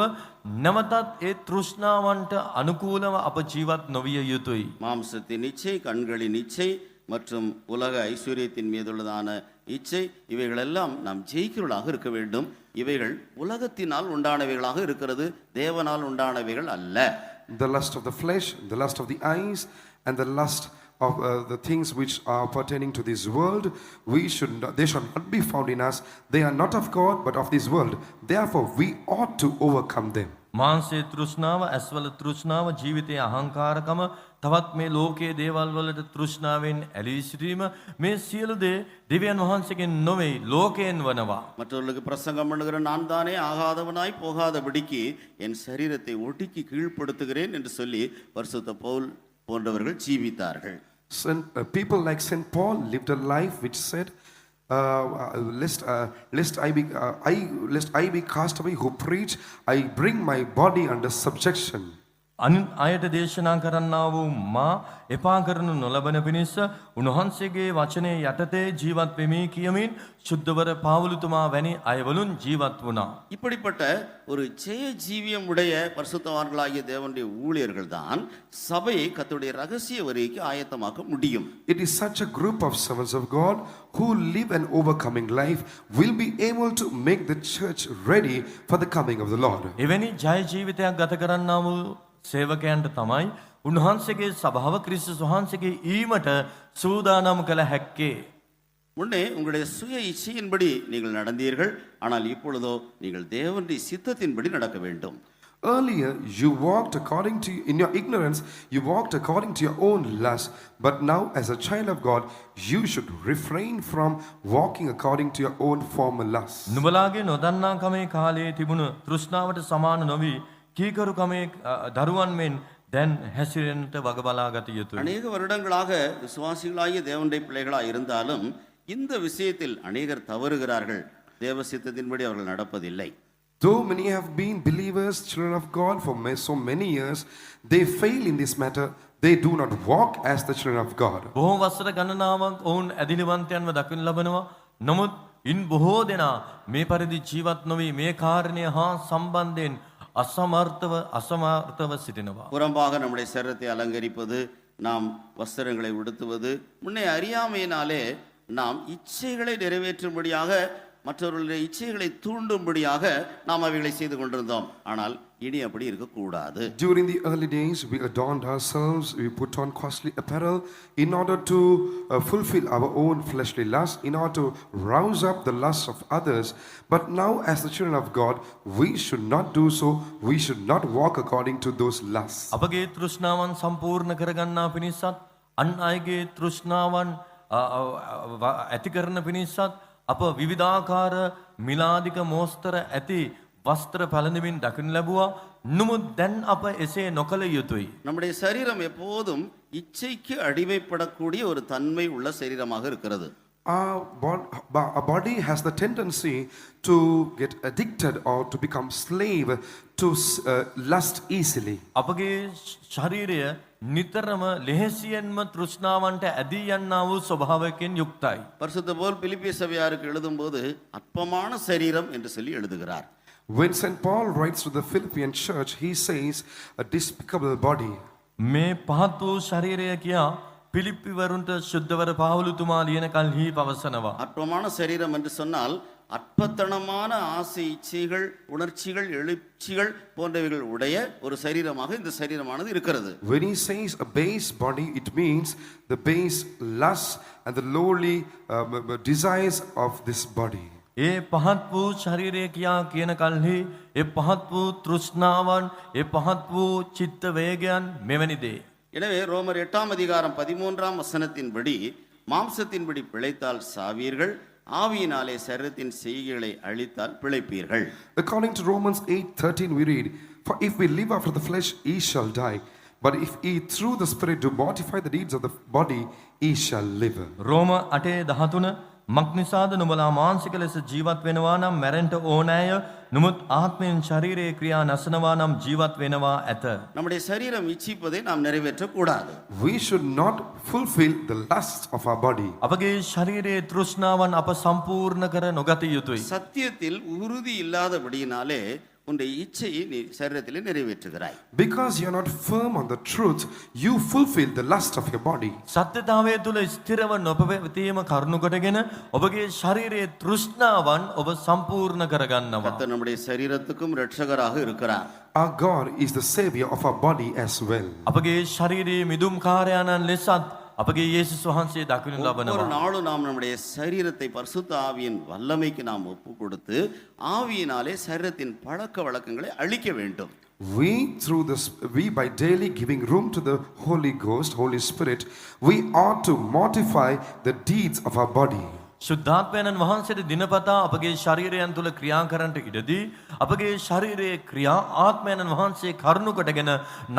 නැවතත් ඒ තෘෂ්ණාවන්ට අනුකූලව අප ජීවත් නොවිය යුතුයි. மாம்சத்தின் இச்சை, கண்களின் இச்சை மற்றும் உலக ஐஸ்வர்யத்தின் மீதுள்ளதான இச்சை, இவைகளெல்லாம் நாம் ஜெயிக்கிறவர்களாக இருக்க வேண்டும். இவைகள் உலகத்தினால் உண்டானவைகளாக இருக்கிறது, தேவனால் உண்டானவைகள் அல்ல. The lust of the flesh, the lust of the eyes, and the lust of the things which are pertaining to this world, they should not be found in us. They are not of God, but of this world. Therefore, we ought to overcome them. මාංශයේ තෘෂ්ණාව, ඇස්වල තෘෂ්ණාව, ජීවිතයේ අහංකාරකම, තවත් මේ ලෝකයේ දේවල් වලට තෘෂ්ණාවෙන් ඇලී සිටීම, මේ සියලු දේ දෙවියන් වහන්සේගෙන් නොවේ, ලෝකයෙන් වනවා. மற்றவர்களுக்கு பிரசங்கம் பண்ணுகிற நான் தானே ஆகாதவனாய் போகாதபடிக்கு என் சரீரத்தை ஒடுக்கி கீழ்ப்படுத்துகிறேன் என்று சொல்லி பரிசுத்த பவுல் போன்றவர்கள் ஜீவித்தார்கள். People like St. Paul lived a life which said, lest I be cast away who preach, I bring my body under subjection. අනිත් අයට දේශනා කරන්නා වූ මා එපා කරනු නොලබන පිණිස උන්වහන්සේගේ වචනේ යටතේ ජීවත් වෙමි කියමින් සුද්ධවර පාවුලුතුමා වැනි අයවලුන් ජීවත් වුණා. இப்படிப்பட்ட ஒரு ஜெய ஜீவியம் உடைய பரிசுத்தவான்களாகிய தேவனுடைய ஊழியர்கள் தான் சபையை கர்த்தருடைய ரகசிய வருகைக்கு ஆயத்தமாக்க முடியும். It is such a group of servants of God who live an overcoming life will be able to make the church ready for the coming of the Lord. එවැනි ජය ජීවිතයක් ගත කරන්නා වූ සේවකයන්ට තමයි උන්වහන්සේගේ සභාව ක්‍රිස්තුස් වහන්සේගේ ඊමට සූදානම් කළ හැක්කේ. முன்னே உங்களுடைய சுய இச்சையின்படி நீங்கள் நடந்தீர்கள், ஆனால் இப்பொழுதோ நீங்கள் தேவனுடைய சித்தத்தின்படி நடக்க வேண்டும். Earlier, you walked in your ignorance, you walked according to your own lust. But now, as a child of God, you should refrain from walking according to your own former lusts. නුඹලාගේ නොදන්නා කමේ කාලයේ තිබුණු තෘෂ්ණාවට සමාන නොවි කීකරු කමේ දරුවන් මෙන් දැන් හැසිරෙන්නට වග බලා ගත යුතුයි. அநேக வருடங்களாக விசுவாசிகளாகிய தேவனுடைய பிள்ளைகளாக இருந்தாலும் இந்த விஷயத்தில் அநேகர் தவறுகிறார்கள். தேவ சித்தத்தின்படி அவர்கள் நடப்பதில்லை. Though many have been believers, children of God for so many years, they fail in this matter. They do not walk as the children of God. බොහෝ වසර ගණනාවක් ඔවුන් ඇදිලිවන්තයන්ව දකින්න ලබනවා. නමුත් ඉන් බොහෝ දෙනා මේ පරිදි ජීවත් නොවි මේ කාරණය හා සම්බන්ධයෙන් අසමර්ථව සිටිනවා. புறம்பாக நம்முடைய சரீரத்தை அலங்கரிப்பது, நாம் வஸ்திரங்களை உடுத்துவது, முன்னே அறியாமையினாலே நாம் இச்சைகளை நிறைவேற்றும்படியாக, மற்றவர்களுடைய இச்சைகளை தூண்டும்படியாக நாம் அவைகளை செய்து கொண்டிருந்தோம். ஆனால் இனி அப்படி இருக்கக்கூடாது. During the early days, we adorned ourselves, we put on costly apparel in order to fulfill our own fleshly lusts, in order to rouse up the lusts of others. But now, as the children of God, we should not do so. We should not walk according to those lusts. අපගේ තෘෂ්ණාවන් සම්පූර්ණ කරගන්නා පිණිසත් අන් අයගේ තෘෂ්ණාවන් ඇති කරන පිණිසත් අප විවිධාකාර මිලාදික මෝස්තර ඇති වස්ත්‍ර පැළඳමින් දකින්න ලැබුවා. නමුත් දැන් අප එසේ නොකළ යුතුයි. நம்முடைய சரீரம் எப்போதும் இச்சைக்கு அடிமைப்படக்கூடிய ஒரு தன்மை உள்ள சரீரமாக இருக்கிறது. Our body has the tendency to get addicted or to become slave to lust easily. අපගේ ශරීරය නිතරම ලෙහෙසියෙන්ම තෘෂ්ණාවන්ට ඇදී යන්නා වූ ස්වභාවයකින් යුක්තයි. பரிசுத்த பவுல் பிலிப்பிய சபையாருக்கு எழுதும்போது அற்பமான சரீரம் என்று சொல்லி எழுதுகிறார். When St. Paul writes to the Philippian church, he says a despicable body. මේ පහත් වූ ශරීරය කියා පිලිප්පිවරුන්ට ශුද්ධවර පාවුලුතුමා ලියන කල්හි පවසනවා. அற்பமான சரீரம் என்று சொன்னால் அற்பத்தனமான ஆசை இச்சைகள் உணர்ச்சிகள் எழுச்சிகள் போன்றவைகள் உடைய ஒரு சரீரமாக இந்த சரீரமானது இருக்கிறது. When he says a base body, it means the base lust and the lowly desires of this body. ඒ පහත් වූ ශරීරය කියා කියන කල්හි ඒ පහත් වූ තෘෂ්ණාවන් ඒ පහත් වූ චිත්ත වේගයන් මෙවැනි දේ. எனவே ரோமர் 8ஆம் அதிகாரம் 13ஆம் வசனத்தின்படி மாம்சத்தின்படி பிழைத்தால் சாவீர்கள், ஆவியினாலே சரீரத்தின் செய்கைகளை அழித்தால் பிழைப்பீர்கள். According to Romans 8:13 we read, for if we live after the flesh, ye shall die. But if ye through the Spirit do mortify the deeds of the body, ye shall live. රෝම 8:13 මක්නිසාද නුඹලා මානසික ලෙස ජීවත් වෙනවා නම් මැරෙන්න ඕනෑය. නමුත් ආත්මයෙන් ශරීරයේ ක්‍රියා නැසනවා නම් ජීවත් වෙනවා ඇත. நம்முடைய சரீரம் இச்சிப்பதை நாம் நிறைவேற்ற கூடாது. We should not fulfill the lust of our body. අපගේ ශරීරයේ තෘෂ්ණාවන් අප සම්පූර්ණ කර නොගත යුතුයි. சத்தியத்தில் உறுதி இல்லாதபடியினாலே உன்னுடைய இச்சையை நீ சரீரத்திலே நிறைவேற்றுகிறாய். Because you are not firm on the truth, you fulfill the lust of your body. සත්‍යතාවය තුළ ස්ථිරව නොපැවතීම කරුණු කොටගෙන ඔබගේ ශරීරයේ තෘෂ්ණාවන් ඔබ සම්පූර්ණ කරගන්නවා. கர்த்தர் நம்முடைய சரீரத்துக்கும் இரட்சகராக இருக்கிறார். Our God is the savior of our body as well. අපගේ ශරීරයේ මිදුම් කාර්යයන්න් ලෙසත් අපගේ යේසුස් වහන්සේ දකිනු ஒவ்வொரு ලබනවා. நாளும் நாம் நம்முடைய சரீரத்தை பரிசுத்த ஆவியின் வல்லமைக்கு நாம் ஒப்பு கொடுத்து ஆவியினாலே சரீரத்தின் பழக்க வழக்கங்களை அழிக்க வேண்டும். We by daily giving room to the Holy Ghost, Holy Spirit, we ought to mortify the deeds of our body. ශුද්ධාත්මයන් වහන්සේට දිනපතා අපගේ ශරීරයන් තුළ ක්‍රියා කරන්නට ඉඩදී අපගේ ශරීරයේ ක්‍රියා ආත්මයන් වහන්සේ කරුණු කොටගෙන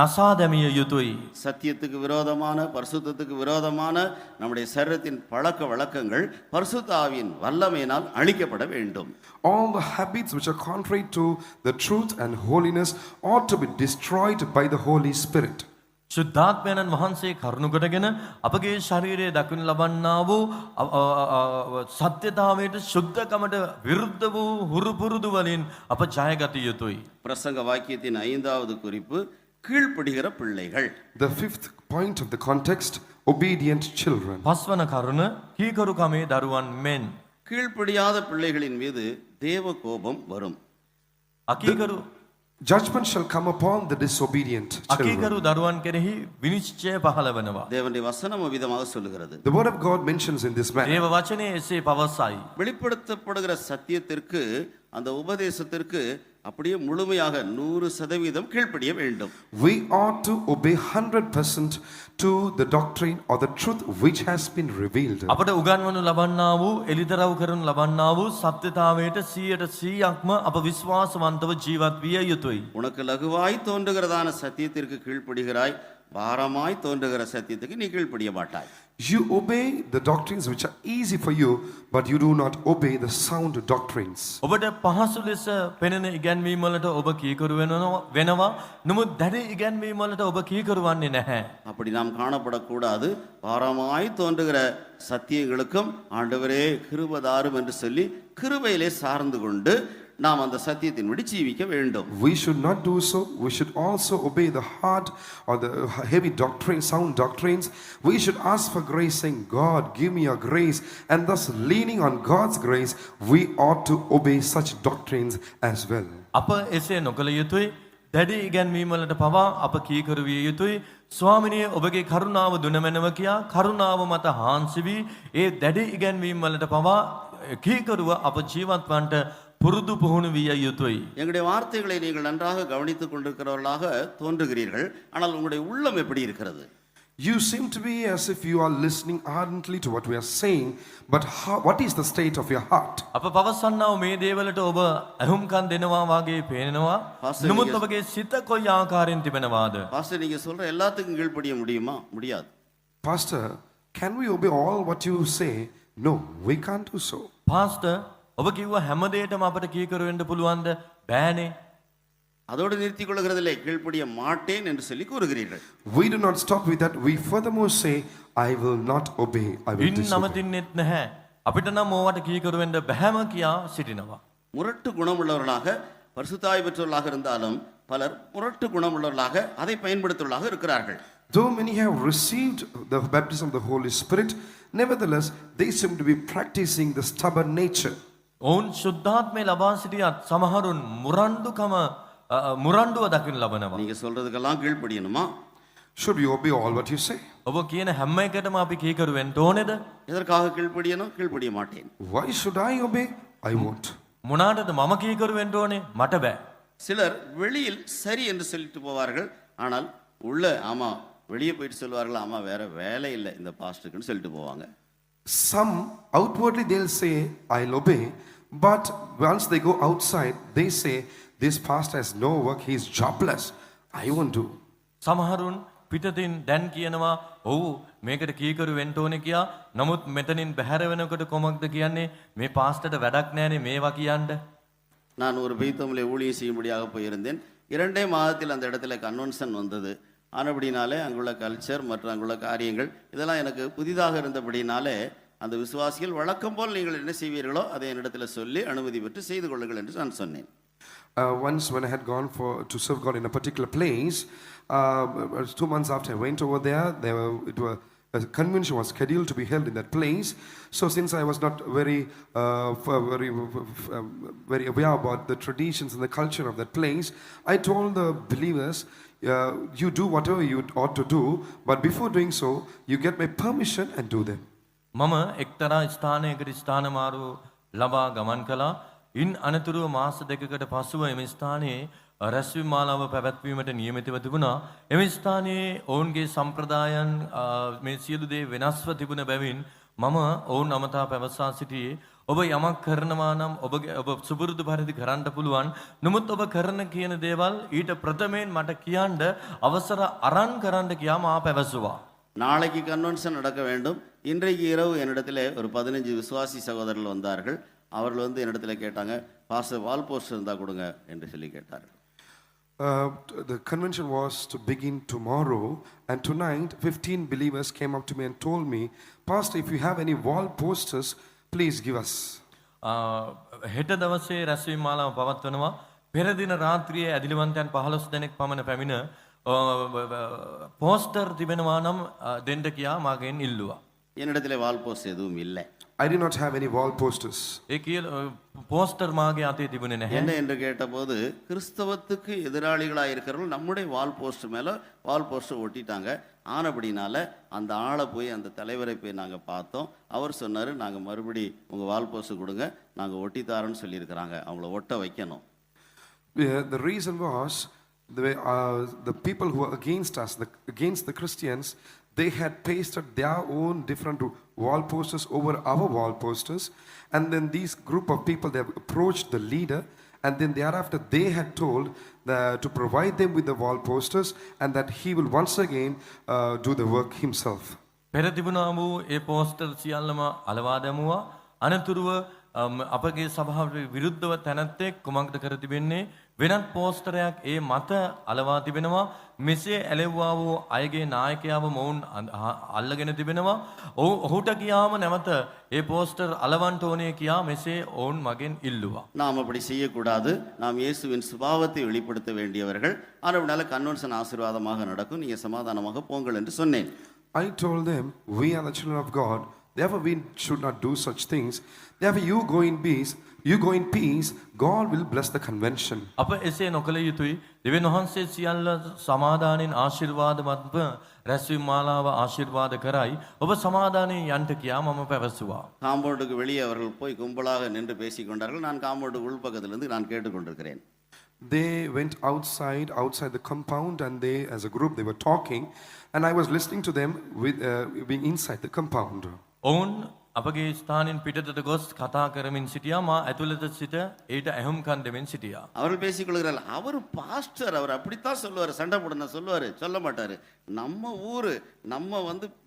නසා දැමිය යුතුයි. சத்தியத்துக்கு விரோதமான பரிசுத்தத்துக்கு விரோதமான நம்முடைய சரீரத்தின் பழக்க வழக்கங்கள் பரிசுத்த ஆவியின் வல்லமையினால் அழிக்கப்பட வேண்டும். All the habits which are contrary to the truth and holiness ought to be destroyed by the Holy Spirit. ශුද්ධාත්මයන් වහන්සේ කරුණු කොටගෙන අපගේ ශරීරයේ දකිනු ලබන්නා වූ සත්‍යතාවයට ශුද්ධකමට විරුද්ධ වූ හුරු පුරුදු වලින් අප ජයගත යුතුයි. பிரசங்க வாக்கியத்தின் 5வது குறிப்பு கீழ்ப்படுகிற பிள்ளைகள். The fifth point of the context, obedient children. පස්වන කරුණ කීකරුකමේ දරුවන් මෙන්. கீழ்ப்படியாத பிள்ளைகளின் மீது தேவ கோபம் வரும். අකීකරු Judgment shall come upon the disobedient children. අකීකරු දරුවන් කෙරෙහි විනිශ්චය පහළ වෙනවා. தேவனுடைய வசனம் விதமாக சொல்லுகிறது. The word of God mentions in this manner. දේව වචනේ එසේ පවසයි. வெளிப்படுத்தப்படுகிற சத்தியத்திற்கு அந்த உபதேசத்திற்கு அப்படியே முழுமையாக 100% கீழ்ப்படிய வேண்டும். We ought to obey 100% to the doctrine or the truth which has been revealed. අපට උගන්වනු ලබන්නා වූ එලිදරව් කරනු ලබන්නා වූ සත්‍යතාවයට 100%ක්ම අප විශ්වාසවන්තව ජීවත් විය යුතුයි. உனக்கு லகுவாய் தோன்றுகிறதான சத்தியத்திற்கு கீழ்ப்படுகிறாய், பாரமாய் தோன்றுகிற சத்தியத்துக்கு நீ கீழ்ப்படிய மாட்டாய். You obey the doctrines which are easy for you, but you do not obey the sound doctrines. ඔබට පහසු ලෙස පෙනෙන ඉගැන්වීම් වලට ඔබ කීකරු වෙනවා. නමුත් දැඩි ඉගැන්වීම් වලට ඔබ කීකරු වන්නේ නැහැ. அப்படி நாம் காணப்படக்கூடாது. பாரமாய் தோன்றுகிற சத்தியங்களுக்கும் ஆண்டவரே கிருபதாரும் என்று சொல்லி கிருபையிலே சார்ந்து கொண்டு நாம் அந்த சத்தியத்தின்படி ஜீவிக்க வேண்டும். We should not do so. We should also obey the hard or the heavy doctrine, sound doctrines. We should ask for grace, saying, God, give me your grace. And thus, leaning on God's grace, we ought to obey such doctrines as well. අප එසේ නොකළ යුතුයි. දැඩි ඉගැන්වීම් වලට පවා අප කීකරු විය යුතුයි. ස්වාමිනිය ඔබගේ කරුණාව දුනමැනව කියා කරුණාව මත හාන්සි වී ඒ දැඩි ඉගැන්වීම් වලට පවා කීකරුව අප ජීවත් වන්නට පුරුදු පුහුණු විය යුතුයි. எங்களுடைய வார்த்தைகளை நீங்கள் நன்றாக கவனித்துக் கொண்டிருக்கிறவர்களாக தோன்றுகிறீர்கள். ஆனால் உங்களுடைய உள்ளம் எப்படி இருக்கிறது? You seem to be as if you are listening ardently to what we are saying, but what is the state of your heart? අප පවසන්නව මේ දේවලට ඔබ ඇහුම්කන් දෙනවා වාගේ පේනවා. Pastor, නමුත් நீங்க- ඔබගේ සිත කොයි ආකාරයෙන් තිබෙනවාද? பாஸ்டர் நீங்க சொல்ற எல்லாத்துக்கும் கீழ்ப்படிய முடியுமா? முடியாது. Pastor, can we obey all what you say? No, we can't do so. Pastor ඔබ කිව්ව හැම දෙයකම අපට කීකරු වෙන්න පුළුවන්ද? බෑනේ. அதோடு நிறுத்திக் கொள்கிறதில்லை, கீழ்ப்படிய மாட்டேன் என்று சொல்லி கூறுகிறீர்கள். We do not stop with that. We furthermore say, I will not obey. I will in disobey. නවතින්නෙත් නැහැ. අපිට නම් ඕවට කීකරු වෙන්න බෑම කියා සිටිනවා. முரட்டு குணமுள்ளவர்களாக பரிசுத்தாய் பெற்றவர்களாக இருந்தாலும் பலர் முரட்டு குணமுள்ளவர்களாக அதை பயன்படுத்துவர்களாக இருக்கிறார்கள். Though many have received the baptism of the Holy Spirit, nevertheless, they seem to be practicing the stubborn nature. ඔවුන් ශුද්ධාත්මය ලබා සිටියත් සමහරුන් මුරණ්ඩුව දකින්න ලබනවා. நீங்க சொல்றதுக்கெல்லாம் கீழ்ப்படியணுமா? Should we obey all what you say? ඔබ කියන හැම එකටම අපි කීකරු වෙන්න ඕනේද? எதற்காக கீழ்ப்படியணும்? கீழ்ப்படிய மாட்டேன். Why should I obey? I won't. මොනාටද මම කීකරු වෙන්න ඕනේ? මට බෑ. சிலர் வெளியில் சரி என்று சொல்லிட்டு போவார்கள், ஆனால் உள்ள ஆமா வெளியே போயிட்டு சொல்லுவார்கள், ஆமா வேற வேலை இல்லை இந்த பாஸ்டருக்குன்னு சொல்லிட்டு போவாங்க. Some outwardly they'll say, I'll obey, but once they go outside, they say, this pastor has no work, he's jobless. I won't do. සමහරුන් පිටතින් දැන් කියනවා ඔව් මේකට කීකරු වෙන්න ඕනේ කියා. නමුත් මෙතනින් බැහැර වෙනකොට කොමක්ද කියන්නේ? මේ පාස්ටර්ට වැඩක් නැහැනේ මේවා කියන්න. நான் ஒரு பெய்த்தமிழை ஊழியம் செய்யும்படியாக போயிருந்தேன். 2 மாதத்தில் அந்த இடத்துல கன்வென்ஷன் வந்தது. ஆனபடினாலே அங்குள்ள கல்ச்சர் மற்றும் அங்குள்ள காரியங்கள் இதெல்லாம் எனக்கு புதிதாக இருந்தபடினாலே அந்த விசுவாசிகள் வழக்கம் போல் நீங்கள் என்ன செய்வீர்களோ அதை என்னிடத்தில் சொல்லி அனுமதி பெற்று செய்து கொள்ளுங்கள் என்று நான் சொன்னேன். Once when I had gone to serve God in a particular place, 2 months after I went over there, a convention was scheduled to be held in that place. So since I was not very aware about the traditions and the culture of that place, I told the believers, you do whatever you ought to do, but before doing so, you get my permission and do them. මම එක්තරා ස්ථානයකට ස්ථාන මාරු ලබා ගමන් කළා. ඉන් අනතුරුව මාස දෙකකට පසුව එම ස්ථානයේ රැස්වීම මාලාව පැවැත්වීමට නියමිතව තිබුණා. එම ස්ථානයේ ඔවුන්ගේ සම්ප්‍රදායන් මේ සියලු දේ වෙනස්ව තිබුණ බැවින් මම ඔවුන් අමතා පැවසා සිටියේ ඔබ යමක් කරනවා නම් ඔබ සුපුරුදු පරිදි කරන්න පුළුවන්. නමුත් ඔබ කරන කියන දේවල් ඊට ප්‍රථමයෙන් මට කියන්න අවසර අරන් කරන්න කියා මා පැවසුවා. நாளைக்கு கன்வென்ஷன் நடக்க வேண்டும். இன்றைக்கு இரவு என்னிடத்தில் ஒரு 15 விசுவாசி சகோதரர்கள் வந்தார்கள். அவர்கள் வந்து என்னிடத்தில் கேட்டாங்க, பாஸ்டர் வால் போஸ்டர் இருந்தால் கொடுங்க என்று சொல்லி கேட்டார்கள். The convention was to begin tomorrow, and tonight 15 believers came up to me and told me, Pastor, if you have any wall posters, please give us. හෙට දවසේ රැස්වීම මාලාව පවත්වනවා. පෙර දින රාත්‍රියේ ඇදිලිවන්තයන් 15 දෙනෙක් පමණ පැමිණ போஸ்டர் තිබෙනවා නම් දෙන්න කියා මගෙන් ඉල්ලුවා. என்னிடத்தில் வால் போஸ்ட் எதுவும் இல்லை. I did not have any wall posters. ඒ කියල போஸ்டர் මාගේ අතේ තිබුණේ නැහැ. என்ன என்று கேட்டபோது கிறிஸ்தவத்துக்கு எதிராளிகளாக இருக்கிறவர்கள் நம்முடைய வால் போஸ்ட் மேலே வால் போஸ்டர் ஒட்டிட்டாங்க. ஆனபடினால அந்த ஆளை போய் அந்த தலைவரை போய் நாங்கள் பார்த்தோம். அவர் சொன்னார், நாங்கள் மறுபடி உங்கள் வால் போஸ்ட் கொடுங்க, நாங்கள் ஒட்டித்தாரோன்னு சொல்லியிருக்கிறாங்க, அவங்கள ஒட்ட வைக்கணும். The reason was the people who were against us, against the Christians, they had pasted their own different wall posters over our wall posters, and then these group of people, they have approached the leader, and then thereafter they had told to provide them with the wall posters, and that he will once again do the work himself. පෙර තිබුණා වූ ඒ poster සියල්ලම අලවා දැමුවා. අනතුරුව අපගේ සභාවට විරුද්ධව තැනැත්තෙක් කුමක්ද කර තිබෙන්නේ? වෙනත් පෝස්ටරයක් ඒ මත අලවා තිබෙනවා. මෙසේ ඇලෙව්වා වූ අයගේ නායකයාව මොවුන් අල්ලගෙන තිබෙනවා. ඔහුට කියාම නැවත ඒ පෝස්ටර් අලවන්ට ඕනේ කියා මෙසේ ඔවුන් මගෙන් ඉල්ලුවා. நாம் அப்படி செய்யக்கூடாது. நாம் இயேசுவின் சுபாவத்தை வெளிப்படுத்த வேண்டியவர்கள். ஆனால் கன்வென்ஷன் ஆசீர்வாதமாக நடக்கும், நீங்கள் சமாதானமாக போங்கள் என்று சொன்னேன். I told them, we are the children of God, therefore we should not do such things. Therefore you go in peace, God will bless the convention. අප එසේ නොකළ යුතුයි. දෙවියන් වහන්සේ සියල්ල සමාදානෙන් ආශිර්වාදමත්ව රැස්වීම මාලාව ආශිර්වාද කරයි. ඔබ සමාදානයෙන් යන්ට කියා මම පැවසුවා. காம்பவுண்டுக்கு வெளியே அவர்கள் போய் கும்பலாக நின்று பேசிக் கொண்டார்கள். நான் காம்பவுண்டு உள்பக்கத்திலிருந்து நான் கேட்டுக்கொண்டிருக்கிறேன். They went outside the compound, and they, as a group, they were talking, and I was listening to them with being inside the compound. ඔවුන් අපගේ ස්ථානින් පිටතට ගොස් කතා කරමින් සිටියා. මා ඇතුළත සිට ඊට ඇහුම්කන් දෙමින් සිටියා. அவர்கள் பேசிக்கொள்கிறார்கள். அவர் பாஸ்டர், அவர் அப்படித்தான் சொல்லுவார், சண்டை போடணும் சொல்லுவார், சொல்ல மாட்டார். நம்ம ஊர், நம்ம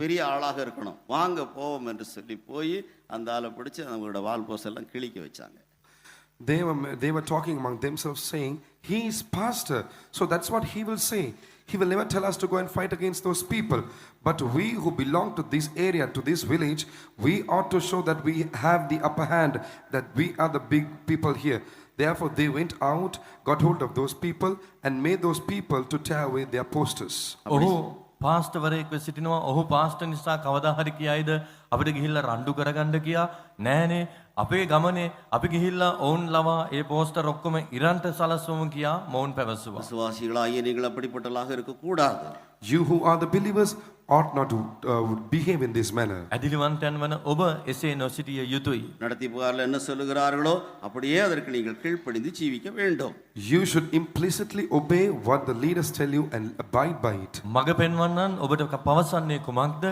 பெரிய ஆளாக இருக்கணும், வாங்க போவோம் என்று சொல்லி போய் அந்த ஆளை பிடிச்சி அவங்களோட வால் போஸ் எல்லாம் கிழிக்க வச்சாங்க. They were talking among themselves, saying, he is pastor, so that's what he will say. He will never tell us to go and fight against those people. But we who belong to this area, to this village, we ought to show that we have the upper hand, that we are the big people here. Therefore they went out, got hold of those people, and made those people to tear away their posters. ඔහු පාස්ටර්වරයෙක්ව සිටිනවා. ඔහු pastor නිසා කවදා හරි කියයිද අපිට ගිහිල්ලා රණ්ඩු කරගන්න කියා? නෑනේ. අපේ ගමනේ අපි ගිහිල්ලා ඔවුන් ලවා ඒ පෝස්ටර් ඔක්කොම ඉරන්ට සලස්වමු කියා මොවුන් පැවසුවා. விசுவாசிகளாகிய நீங்கள் அப்படிப்பட்டவர்களாக இருக்கக்கூடாது. You who are the believers ought not to behave in this manner. ඇදිලිවන්තයන් වන ඔබ එසේ නොසිටිය යුතුයි. நடத்திப்புகாரில் என்ன சொல்லுகிறார்களோ அப்படியே அதற்கு நீங்கள் கீழ்ப்படிந்து ஜீவிக்க வேண்டும். You should implicitly obey what the leaders tell you and abide by it. මග පෙන්වන්නන් ඔබට පවසන්නේ කුමක්ද?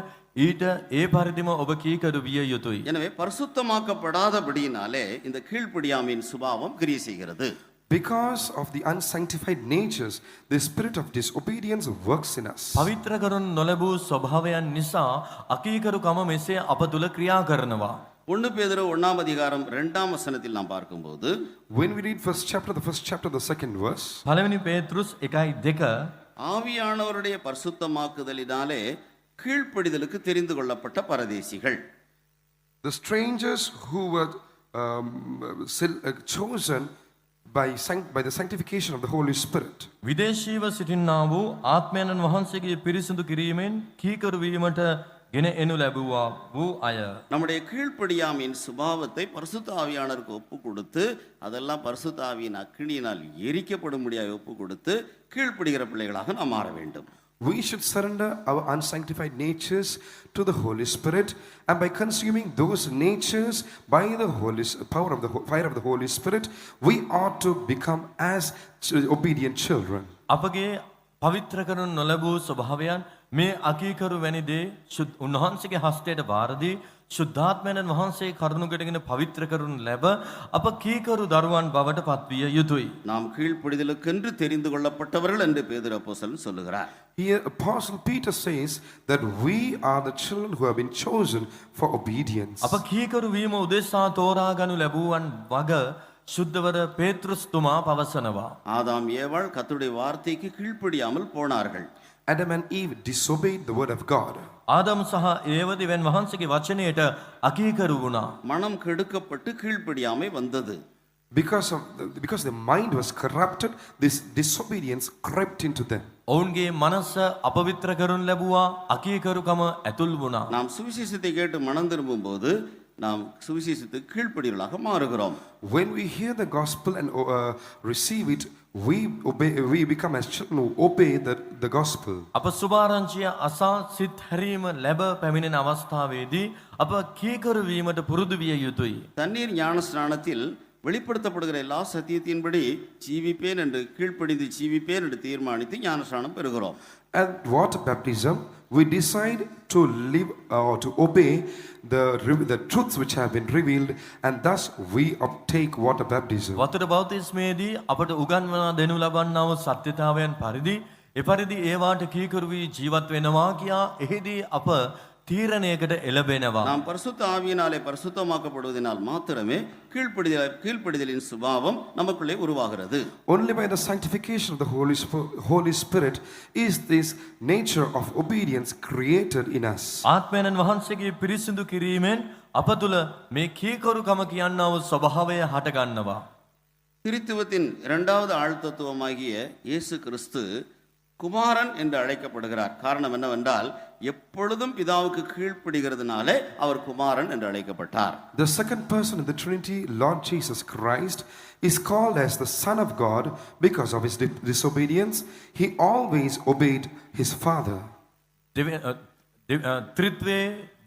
ඊට ඒ පරිදිම ඔබ කීකරු විය යුතුයි. எனவே பரிசுத்தமாக்கப்படாதபடியினாலே இந்த கீழ்ப்படியாமையின் சுபாவம் கிரியை செய்கிறது. Because of the unsanctified natures, the spirit of disobedience works in us. පවිත්‍ර කරුන් නොලැබූ ස්වභාවයන් නිසා අකීකරුකම මෙසේ අප තුල ක්‍රියා කරනවා. 1 பேதுரு 1ஆம் அதிகாரம் 2ஆம் வசனத்தில் நாம் பார்க்கும்போது, When we read the first chapter, the second verse, පළවෙනි පේතෘස් 1:2 ஆவியானவருடைய பரிசுத்தமாக்குதலினாலே கீழ்ப்படிதலுக்கு தெரிந்து கொள்ளப்பட்ட பரதேசிகள், the strangers who were chosen by the sanctification of the Holy Spirit. විදේශීව සිටින්නා වූ ආත්මයන්න් වහන්සේගේ පිරිසිදු කිරීමෙන් කීකරු වීමට ගෙන එනු ලැබුවා වූ අය. நம்முடைய கீழ்ப்படியாமையின் சுபாவத்தை பரிசுத்த ஆவியானவருக்கு ஒப்பு கொடுத்து, அதெல்லாம் பரிசுத்த ஆவியின் அக்கினியினால் எரிக்கப்படும்படியாக ஒப்பு கொடுத்து கீழ்ப்படுகிற பிள்ளைகளாக நாம் மாற வேண்டும். We should surrender our unsanctified natures to the Holy Spirit, and by consuming those natures by the fire of the Holy Spirit, we ought to become as obedient children. අපගේ පවිත්‍ර කරනු නොලැබූ ස්වභාවයන් මේ අකීකරු වැනි දේ උන්වහන්සේගේ හස්තයට බාර දී ශුද්ධාත්මයන් වහන්සේ කරුණු කොටගෙන පවිත්‍ර කරනු ලැබ අප කීකරු දරුවන් බවට පත්විය යුතුයි. நாம் கீழ்ப்படிதலுக்கென்று தெரிந்து கொள்ளப்பட்டவர்கள் என்று பேதுரு அப்போஸ்தலன் சொல்லுகிறார். Here Apostle Peter says that we are the children who have been chosen for obedience. අප කීකරු වීම උදෙසා තෝරා ගනු ලැබුවන් වග සුද්ධවර පේතෘස් තුමා පවසනවා. ஆதாம் ஏவாள் கர்த்தருடைய வார்த்தைக்கு கீழ்ப்படியாமல் போனார்கள். Adam and Eve disobeyed the word of God. Adam සහ ඒව දෙවියන් වහන්සේගේ වචනයට අකීකරු වුණා. மனம் கெடுக்கப்பட்டு கீழ்ப்படியாமை வந்தது. Because their mind was corrupted, this disobedience crept into them. ඔවුන්ගේ මනස අපවිත්‍ර කරනු ලැබුවා, අකීකරුකම ඇතුල් වුණා. நாம் சுவிசேஷத்தை கேட்டு மனம் திரும்பும்போது நாம் சுவிசேஷத்துக்கு கீழ்ப்படிகளாக மாறுகிறோம். When we hear the gospel and receive it, we become as children who obey the gospel. අප සුභාරංචිය අසා සිත් හැරීම ලැබ පැමිණෙන අවස්ථාවේදී අප කීකරු වීමට පුරුදු විය යුතුයි. தண்ணீர் ஞான ஸ்நானத்தில் வெளிப்படுத்தப்படுகிற எல்லா சத்தியத்தின்படி ஜீவிப்பேன் என்று கீழ்ப்படிந்து ஜீவிப்பேன் என்று தீர்மானித்து ஞானஸ்நானம் பெறுகிறோம். At water baptism, we decide to live or to obey the truths which have been revealed, and thus we take water baptism. වතුර බෞතිස්මේදී අපට උගන්වනා දෙනු ලබන්නා වූ සත්‍යතාවයන් පරිදි එපරිදි ඒවාට කීකරු වී ජීවත් වෙනවා කියා එහිදී අප තීරණයකට එළබෙනවා. நாம் பரிசுத்த ஆவியினாலே பரிசுத்தமாக்கப்படுவதனால் மாத்திரமே கீழ்ப்படிதலின் சுபாவம் நமக்குள்ளே உருவாகிறது. Only by the sanctification of the Holy Spirit is this nature of obedience created in us. ආත්මයන් වහන්සේගේ පිරිසිදු කිරීමෙන් අප තුල මේ කීකරුකම කියනා වූ ස්වභාවය හට ගන්නවා. திருத்துவத்தின் இரண்டாவது ஆழ்த்தத்துவமாகிய இயேசு கிறிஸ்து குமாரன் என்று அழைக்கப்படுகிறார். காரணம் என்னவென்றால் எப்பொழுதும் பிதாவுக்கு கீழ்ப்படுகிறதுனாலே அவர் குமாரன் என்று அழைக்கப்பட்டார். The second person in the Trinity, Lord Jesus Christ, is called as the Son of God because of his disobedience. He always obeyed his Father. ත්‍රිත්වයේ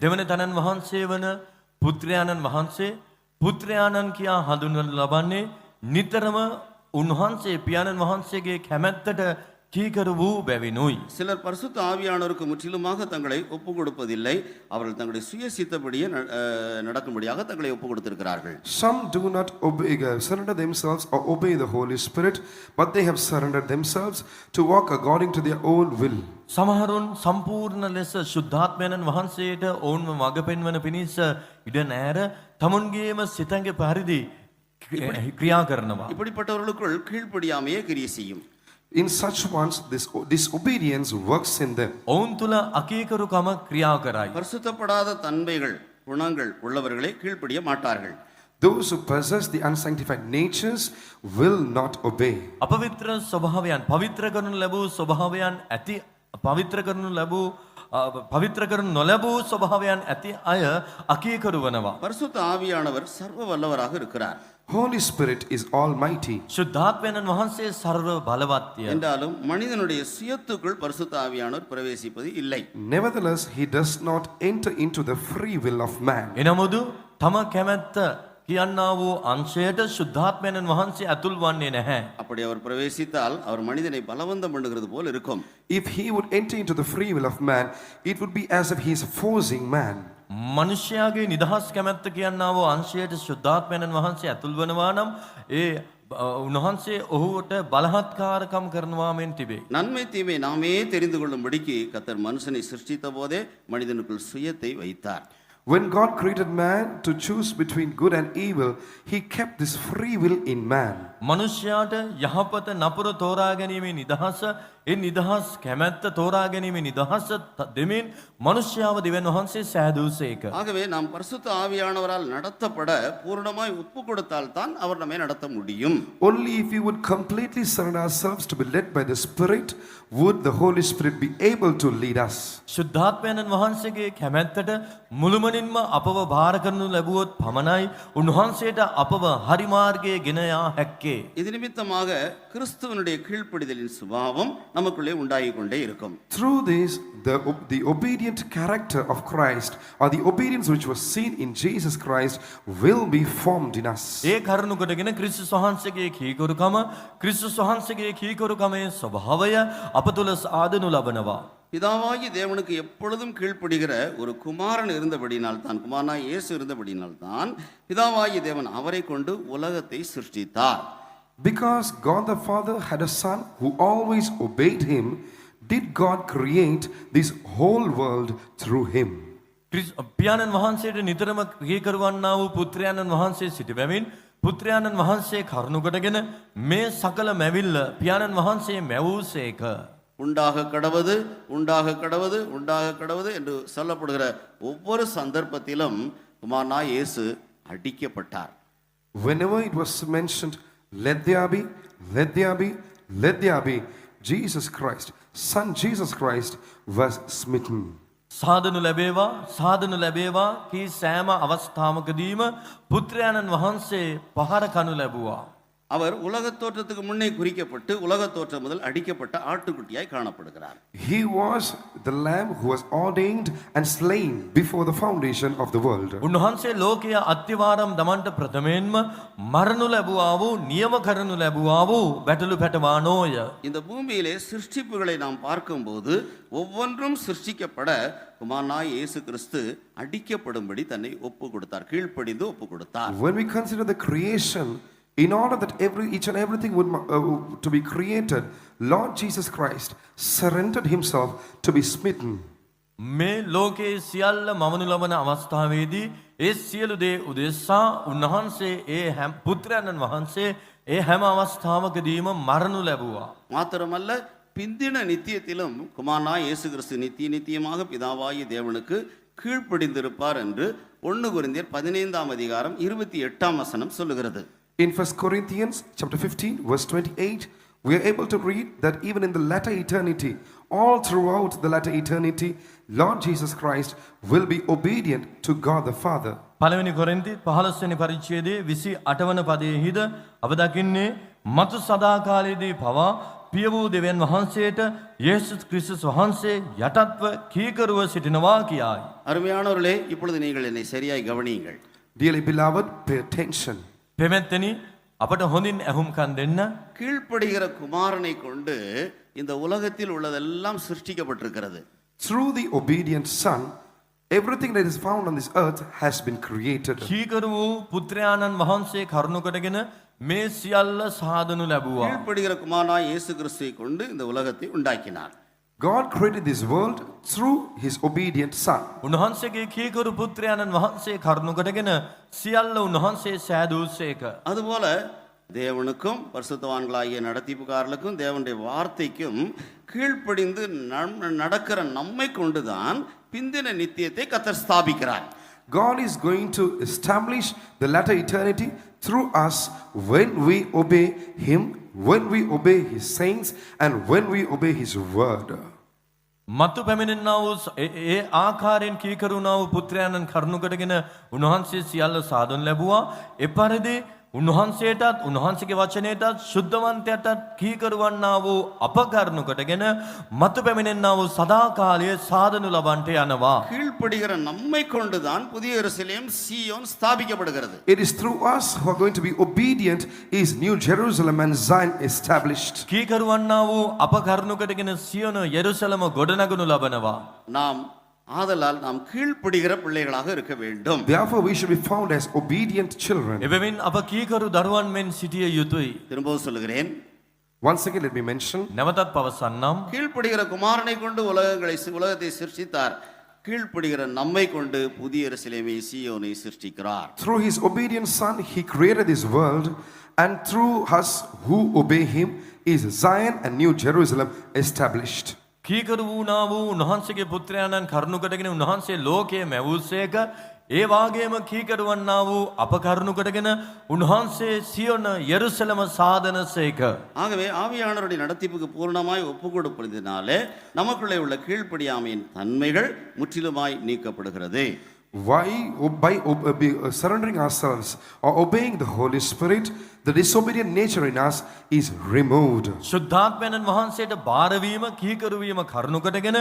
දෙවන තනන් වහන්සේ වන පුත්‍රයාණන් වහන්සේ පුත්‍රයාණන් කියා හඳුන්වනු ලබන්නේ නිතරම උන්වහන්සේ පියාණන් වහන්සේගේ කැමැත්තට කීකරු වූ බැවිනුයි. சிலர் பரிசுத்த ஆவியானவருக்கு முற்றிலுமாக தங்களை ஒப்பு கொடுப்பதில்லை. அவர்கள் தங்களுடைய சுய சித்தப்படியே நடக்கும்படியாக தங்களை ஒப்பு கொடுத்திருக்கிறார்கள். Some do not surrender themselves or obey the Holy Spirit, but they have surrendered themselves to walk according to their own will. සමහරුන් සම්පූර්ණ ලෙස ශුද්ධාත්මයන්න් වහන්සේට ඔවුන්ව මඟ පෙන්වන පිණිස ඉඩ නැර තමුන්ගේම සිතගේ පරිදි ක්‍රියා කරනවා. இப்படிப்பட்டவர்களுக்குள் கீழ்ப்படியாமையே கிரியை செய்யும். In such ones, this disobedience works in them. ඔවුන් තුල අකීකරුකම ක්‍රියා කරයි. பரிசுத்தப்படாத தன்மைகள் குணங்கள் உள்ளவர்களே கீழ்ப்படிய மாட்டார்கள். Those who possess the unsanctified natures will not obey. අපවිත්‍ර ස්වභාවයන් පවිත්‍ර කරනු ලැබූ ස්වභාවයන් ඇති පවිත්‍ර කරනු නොලැබූ ස්වභාවයන් ඇති අය අකීකරු වනවා. பரிசுத்த ஆவியானவர் சர்வ வல்லவராக இருக்கிறார். Holy Spirit is almighty. ශුද්ධාත්මයන්න් වහන්සේ සර්ව බලවත්ය. என்றாலும் மனிதனுடைய சுயத்துக்குள் பரிசுத்த ஆவியானவர் பிரவேசிப்பது இல்லை. Nevertheless, he does not enter into the free will of man. එනමුදු තම කැමැත්ත කියන්නා වූ අංශයට ශුද්ධාත්මයන්න් වහන්සේ ඇතුල් වන්නේ නැහැ. அப்படி அவர் பிரவேசித்தால் அவர் மனிதனை பலவந்தம் பண்ணுகிறது போல் இருக்கும். If he would enter into the free will of man, it would be as if he is forcing man. මනුෂ්‍යයාගේ නිදහස් කැමැත්ත කියන්නා වූ අංශයට ශුද්ධාත්මයන්න් වහන්සේ ඇතුල් වනවා නම් ඒ උන්වහන්සේ ඔහුට බලහත්කාරකම් කරනවා මෙන් තිබේ. நன்மை தீமை நாமே தெரிந்து கொள்ளும்படிக்கு கர்த்தர் மனுஷனை சிருஷ்டித்த போதே மனிதனுக்குள் சுயத்தை வைத்தார். When God created man to choose between good and evil, he kept this free will in man. මනුෂ්‍යයාට යහපත නපුර තෝරා ගැනීමේ නිදහස ඒ නිදහස් කැමැත්ත තෝරා ගැනීමේ නිදහස දෙමින් මනුෂ්‍යයාව දෙවියන් වහන්සේ සෑදූසේක. ஆகவே நாம் பரிசுத்த ஆவியானவரால் நடத்தப்பட பூரணமாய் ஒப்பு கொடுத்தால் தான் அவர் நம்மை நடத்த முடியும். Only if we would completely surrender ourselves to be led by the Spirit, would the Holy Spirit be able to lead us. ශුද්ධාත්මයන්න් වහන්සේගේ කැමැත්තට මුළුමනින්ම අපව බාර කරනු ලැබුවොත් පමණයි උන්වහන්සේට අපව හරි මාර්ගයේ ගෙන යා හැක්කේ. இது நிமித்தமாக கிறிஸ்துவனுடைய கீழ்ப்படிதலின் சுபாவம் நமக்குள்ளே உண்டாகிக் கொண்டே இருக்கும். Through this, the obedient character of Christ, or the obedience which was seen in Jesus Christ, will be formed in us. ඒ කරුණු කොටගෙන ක්‍රිස්තුස් වහන්සේගේ ක්‍රිස්තුස් වහන්සේගේ කීකරුකමේ ස්වභාවය අප තුළ සාදනු ලබනවා. பிதாவாகி தேவனுக்கு எப்பொழுதும் கீழ்ப்படுகிற ஒரு குமாரன் இருந்தபடினால் தான், குமாரனாய் இயேசு இருந்தபடினால் தான் பிதாவாகி தேவன் அவரை கொண்டு உலகத்தை சிருஷ்டித்தார். Because God the Father had a son who always obeyed him, did God create this whole world through him. පියාණන් වහන්සේට නිතරම කීකරුවන්නා වූ පුත්‍රයාණන් වහන්සේ සිටි බැවින් පුත්‍රයාණන් වහන්සේ කරුණු කොටගෙන මේ සකල මැවිල්ල පියාණන් වහන්සේ මැවූසේක. உண்டாக கடவது உண்டாக கடவது உண்டாக கடவது என்று சொல்லப்படுகிற ஒவ்வொரு சந்தர்ப்பத்திலும் குமாரனாய் இயேசு அடிக்கப்பட்டார். Whenever it was mentioned, let there be, let there be, let there be, Jesus Christ, Son Jesus Christ was smitten. සාදනු ලැබේවා කී සෑම අවස්ථාවකදීම පුත්‍රයාණන් වහන්සේ පහර කනු ලැබුවා. அவர் உலகத் தோற்றத்துக்கு முன்னே குறிக்கப்பட்டு உலகத் தோற்றம் முதல் அடிக்கப்பட்ட ஆட்டுக்குட்டியாய் காணப்படுகிறார். He was the lamb who was ordained and slain before the foundation of the world. උන්වහන්සේ ලෝකයේ අත්‍යවාරම් දමන්ට ප්‍රථමයෙන්ම මරණු ලැබුවා වූ නියම කරනු ලැබුවා වූ බැටළු පැටවානෝය. இந்த பூமியிலே சிருஷ்டிப்புகளை நாம் பார்க்கும்போது ஒவ்வொன்றும் சிருஷ்டிக்கப்பட குமாரனாய் இயேசு கிறிஸ்து அடிக்கப்படும்படி தன்னை ஒப்பு கொடுத்தார், கீழ்ப்படிந்து ஒப்பு கொடுத்தார். When we consider the creation, in order that each and everything would to be created, Lord Jesus Christ surrendered himself to be smitten. මේ ලෝකයේ සියල්ල මවනු ලබන අවස්ථාවේදී ඒ සියලු දේ උදෙසා උන්වහන්සේ ඒ පුත්‍රයන්න් වහන්සේ ඒ හැම අවස්ථාවකදීම මරණු ලැබුවා. மாத்திரமல்ல, பிந்தின நித்தியத்திலும் குமாரனாய் இயேசு கிறிஸ்து நித்தியமாக பிதாவாகிய தேவனுக்கு கீழ்ப்படிந்திருப்பார் என்று 1 கொரிந்தியர் 15:28 சொல்லுகிறது. In 1 Corinthians chapter 15 verse 28, we are able to read that even in the latter eternity, all throughout the latter eternity, Lord Jesus Christ will be obedient to God the Father. පළවෙනි කොරින්ති 15 වෙනි පරිච්ඡේදයේ 28 වන පදයේහිද අප දකින්නේ මතු සදාකාලයේදී පවා පිය වූ දෙවියන් වහන්සේට යේසුස් ක්‍රිස්තුස් වහන්සේ යටත්ව කීකරුව සිටිනවා කියයි. அருமையானவர்களே, இப்பொழுது நீங்கள் என்னை சரியாய் கவனியுங்கள். Dearly beloved, pay attention. පෙමෙත්තනි අපට හොඳින් ඇහුම්කන් දෙන්න. கீழ்ப்படுகிற குமாரனை கொண்டு இந்த உலகத்தில் உள்ளதெல்லாம் சிருஷ்டிக்கப்பட்டிருக்கிறது. Through the obedient Son, everything that is found on this earth has been created. කීකරු වූ පුත්‍රයාණන් වහන්සේ කරුණු කොටගෙන මේ සියල්ල සාදනු ලැබුවා. கீழ்ப்படுகிற குமாரனாய் இயேசு கிறிஸ்துவை கொண்டு இந்த உலகத்தை உண்டாக்கினார். God created this world through his obedient Son. උන්වහන්සේගේ කීකරු පුත්‍රයාණන් වහන්සේ කරුණු කොටගෙන සියල්ල උන්වහන්සේ සෑදූසේක. அதுபோல தேவனுக்கும் பரிசுத்தவான்களாகிய நடத்திப்புக்காரர்களுக்கும் தேவனுடைய வார்த்தைக்கும் கீழ்ப்படிந்து நடக்கிற நம்மை கொண்டுதான் பிந்தின நித்தியத்தை கர்த்தர் ஸ்தாபிக்கிறார். God is going to establish the latter eternity through us when we obey him, when we obey his saints, and when we obey his word. මතු පැමිණෙනා වූ ඒ ආකාරයෙන් කීකරුණා වූ පුත්‍රයාණන් කරුණු කොටගෙන උන්වහන්සේ සියල්ල සාදනු ලැබුවා. එපරිදි උන්වහන්සේටත් උන්වහන්සේගේ වචනයටත් ශුද්ධවන්තයටත් කීකරුවන්නා වූ අප කරුණු කොටගෙන මතු පැමිණෙනා වූ සදාකාලයේ සාදනු ලබන්ට යනවා. கீழ்ப்படுகிற நம்மை கொண்டுதான் புதிய எருசலேம் சீயோன் ஸ்தாபிக்கப்படுகிறது. It is through us who are going to be obedient is New Jerusalem and Zion established. කීකරුවන්නා වූ අප කරුණු කොටගෙන සියොන යෙරුසලම ගොඩනගනු ලබනවා. நாம் ஆதலால் நாம் கீழ்ப்படுகிற பிள்ளைகளாக இருக்க வேண்டும். Therefore we should be found as obedient children. එබැවින් අප කීකරු දරුවන් මෙන් සිටිය යුතුයි. திரும்பவும் சொல்லுகிறேன். Once again let me mention, නැවතත් පවසන්නම්. கீழ்ப்படுகிற குமாரனை கொண்டு உலகத்தை சிருஷ்டித்தார். கீழ்ப்படுகிற நம்மை கொண்டு புதிய எருசலேமை சீயோனை சிருஷ்டிக்கிறார். through his obedient Son he created this world, and through us who obey him is Zion and New Jerusalem established. කීකරු වූණා වූ උන්වහන්සේගේ පුත්‍රයාණන් කරුණු කොටගෙන උන්වහන්සේ ලෝකයේ මැවූසේක. ඒ වාගේම කීකරුවන්නා වූ අප කරුණු කොටගෙන උන්වහන්සේ සියොන යෙරුසලම සාදනසේක. ஆகவே ஆவியானவருடைய நடத்திப்புக்கு பூர்ணமாய் ஒப்பு கொடுப்பதினாலே நமக்குள்ளே உள்ள கீழ்ப்படியாமையின் தன்மைகள் முற்றிலுமாய் நீக்கப்படுகிறது. Why by surrendering ourselves or obeying the Holy Spirit, the disobedient nature in us is removed. ශුද්ධාත්මයන් වහන්සේට බාරවීම කීකරු වීම කරුණු කොටගෙන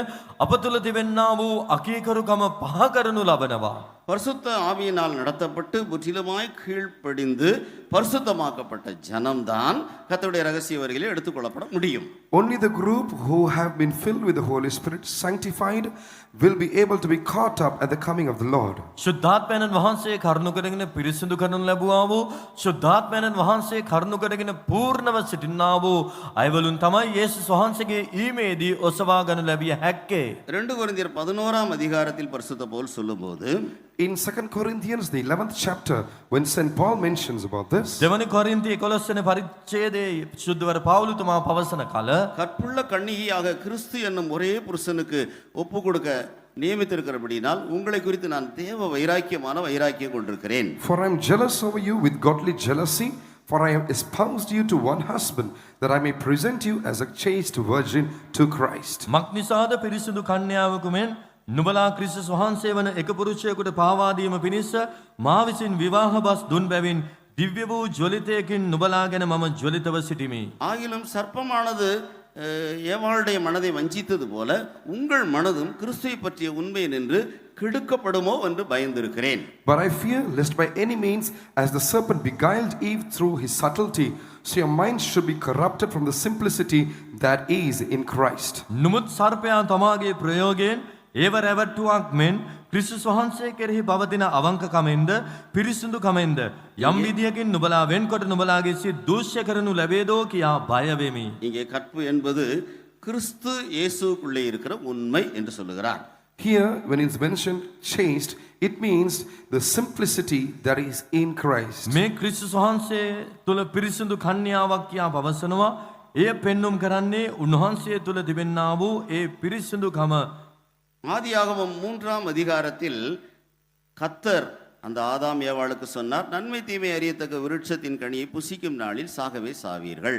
අප තුළ තිබෙන්නා වූ අකීකරුකම පහ කරනු ලබනවා. பரிசுத்த ஆவியினால் நடத்தப்பட்டு முற்றிலுமாய் கீழ்ப்படிந்து பரிசுத்தமாக்கப்பட்ட ஜனம்தான் கர்த்தருடைய ரகசிய வருகையிலே எடுத்துக்கொள்ளப்பட முடியும். Only the group who have been filled with the Holy Spirit, sanctified, will be able to be caught up at the coming of the Lord. ශුද්ධාත්මයන් වහන්සේ කරුණු කොටගෙන පිරිසිදු කරනු ලැබුවා වූ ශුද්ධාත්මයන් වහන්සේ කරුණු කොටගෙන පූර්ණව සිටිනා වූ අයවලුන් තමයි යේසුස් වහන්සේගේ ඊමේදී ඔසවා ගනු ලැබිය හැක්කේ. 2 கொரிந்தியர் 11ஆம் அதிகாரத்தில் பரிசுத்த பவுல் சொல்லும்போது In 2 Corinthians, the 11th chapter, when St. Paul mentions about this, දෙවනි කොරින්ති 11 වෙනි පරිච්ඡේදයේ සුද්ධවර පවුලුතුමා පවසන කල கற்புள்ள கன்னிகையாக கிறிஸ்து என்னும் ஒரே புருஷனுக்கு ஒப்பு கொடுக்க நியமித்திருக்கிறபடினால் உங்களை குறித்து நான் தேவ வைராக்கியம் கொண்டிருக்கிறேன். For I am jealous over you with godly jealousy, for I have espoused you to one husband, that I may present you as a chaste virgin to Christ. මක්නිසාද පිරිසිදු කන්‍යාවකු මෙන් නුඹලා ක්‍රිස්තුස් වහන්සේ වන එක පුරුෂයෙකුට පාවා දීම පිණිස මා විසින් විවාහ බස් දුන් බැවින් දිව්‍ය වූ ජ්වලිතයකින් නුඹලා ගැන මම ජ්වලිතව සිටිමි. ஆகிலும் சர்ப்பமானது ஏவாளுடைய மனதை வஞ்சித்தது போல உங்கள் மனதும் கிறிஸ்துவை பற்றிய உண்மை நின்று கெடுக்கப்படுமோ என்று பயந்திருக்கிறேன். But I fear lest by any means, as the serpent beguiled Eve through his subtlety, so your minds should be corrupted from the simplicity that is in Christ. නුමුත් සර්පයා තමාගේ ප්‍රයෝගයෙන් ඒව රැවට්ටුවක් මෙන් ක්‍රිස්තුස් වහන්සේ කෙරෙහි පවතින අවංකකමෙන්ද පිරිසිදුකමෙන්ද යම් විදියකින් නුඹලා වෙන්කොට නුඹලාගේ සිත් දූෂ්‍ය කරනු ලැබේදෝ කියා බය වෙමි. இங்கே கற்பு என்பது கிறிஸ்து இயேசுக்குள்ளே இருக்கிற உண்மை என்று சொல்லுகிறார். Here, when it's mentioned chaste, it means the simplicity that is in Christ. මේ ක්‍රිස්තුස් වහන්සේ තුල පිරිසිදු කන්‍යාවක් කියා පවසනවා. එය පෙන්눔 කරන්නේ උන්වහන්සේ තුල තිබෙනා වූ ඒ පිරිසිදුකම. ஆதியாகமம் 3ஆம் அதிகாரத்தில் கர்த்தர் அந்த ஆதாம் ஏவாளுக்கு சொன்னார், நன்மை தீமை அறியத்தக்க விருட்சத்தின் கனியை புசிக்கும் நாளில் சாகவே சாவீர்கள்.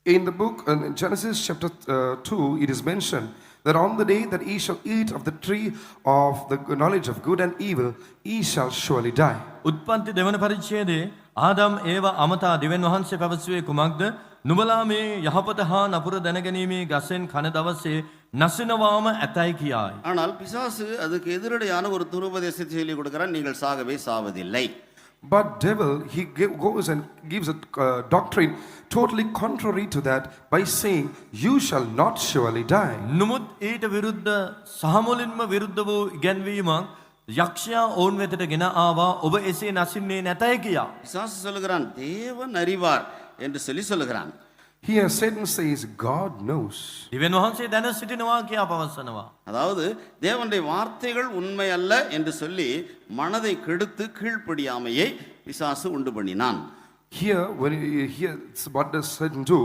In the book Genesis chapter 2, it is mentioned that on the day that ye shall eat of the tree of the knowledge of good and evil, ye shall surely die. උත්පත්ති දෙවන පරිච්ඡේදයේ ආදාම් ඒව අමතා දෙවියන් වහන්සේ පැවසුවේ කුමක්ද? නුඹලා මේ යහපත හා නපුර දැනගැනීමේ ගසෙන් කන දවසේ நசினவாம ඇතයි කියායි. ஆனால் பிசாசு அதுக்கு எதிரடையான ஒரு துருபதேசத்தை சொல்லிக் கொடுக்கிறான், நீங்கள் சாகவே சாவதில்லை. But devil, he goes and gives a doctrine totally contrary to that by saying, you shall not surely die. නමුත් ඊට විරුද්ධ සහමුලින්ම විරුද්ධ වූ ඉගැන්වීමක් යක්ෂයා ඔවුන් වෙතට ගෙන ආවා ඔබ එසේ නසින්නේ නැතයි කියා. பிசாசு சொல்லுகிறான் தேவன் அறிவார் என்று சொல்லுகிறான். Here Satan says, God knows. දිව්‍යන් වහන්සේ දැන සිටිනවා කියා පවසනවා. அதாவது தேவனுடைய வார்த்தைகள் உண்மை அல்ல என்று சொல்லி மனதை கெடுத்து கீழ்ப்படியாமையை பிசாசு உண்டு பண்ணினான். Here, when he hears what does Satan do,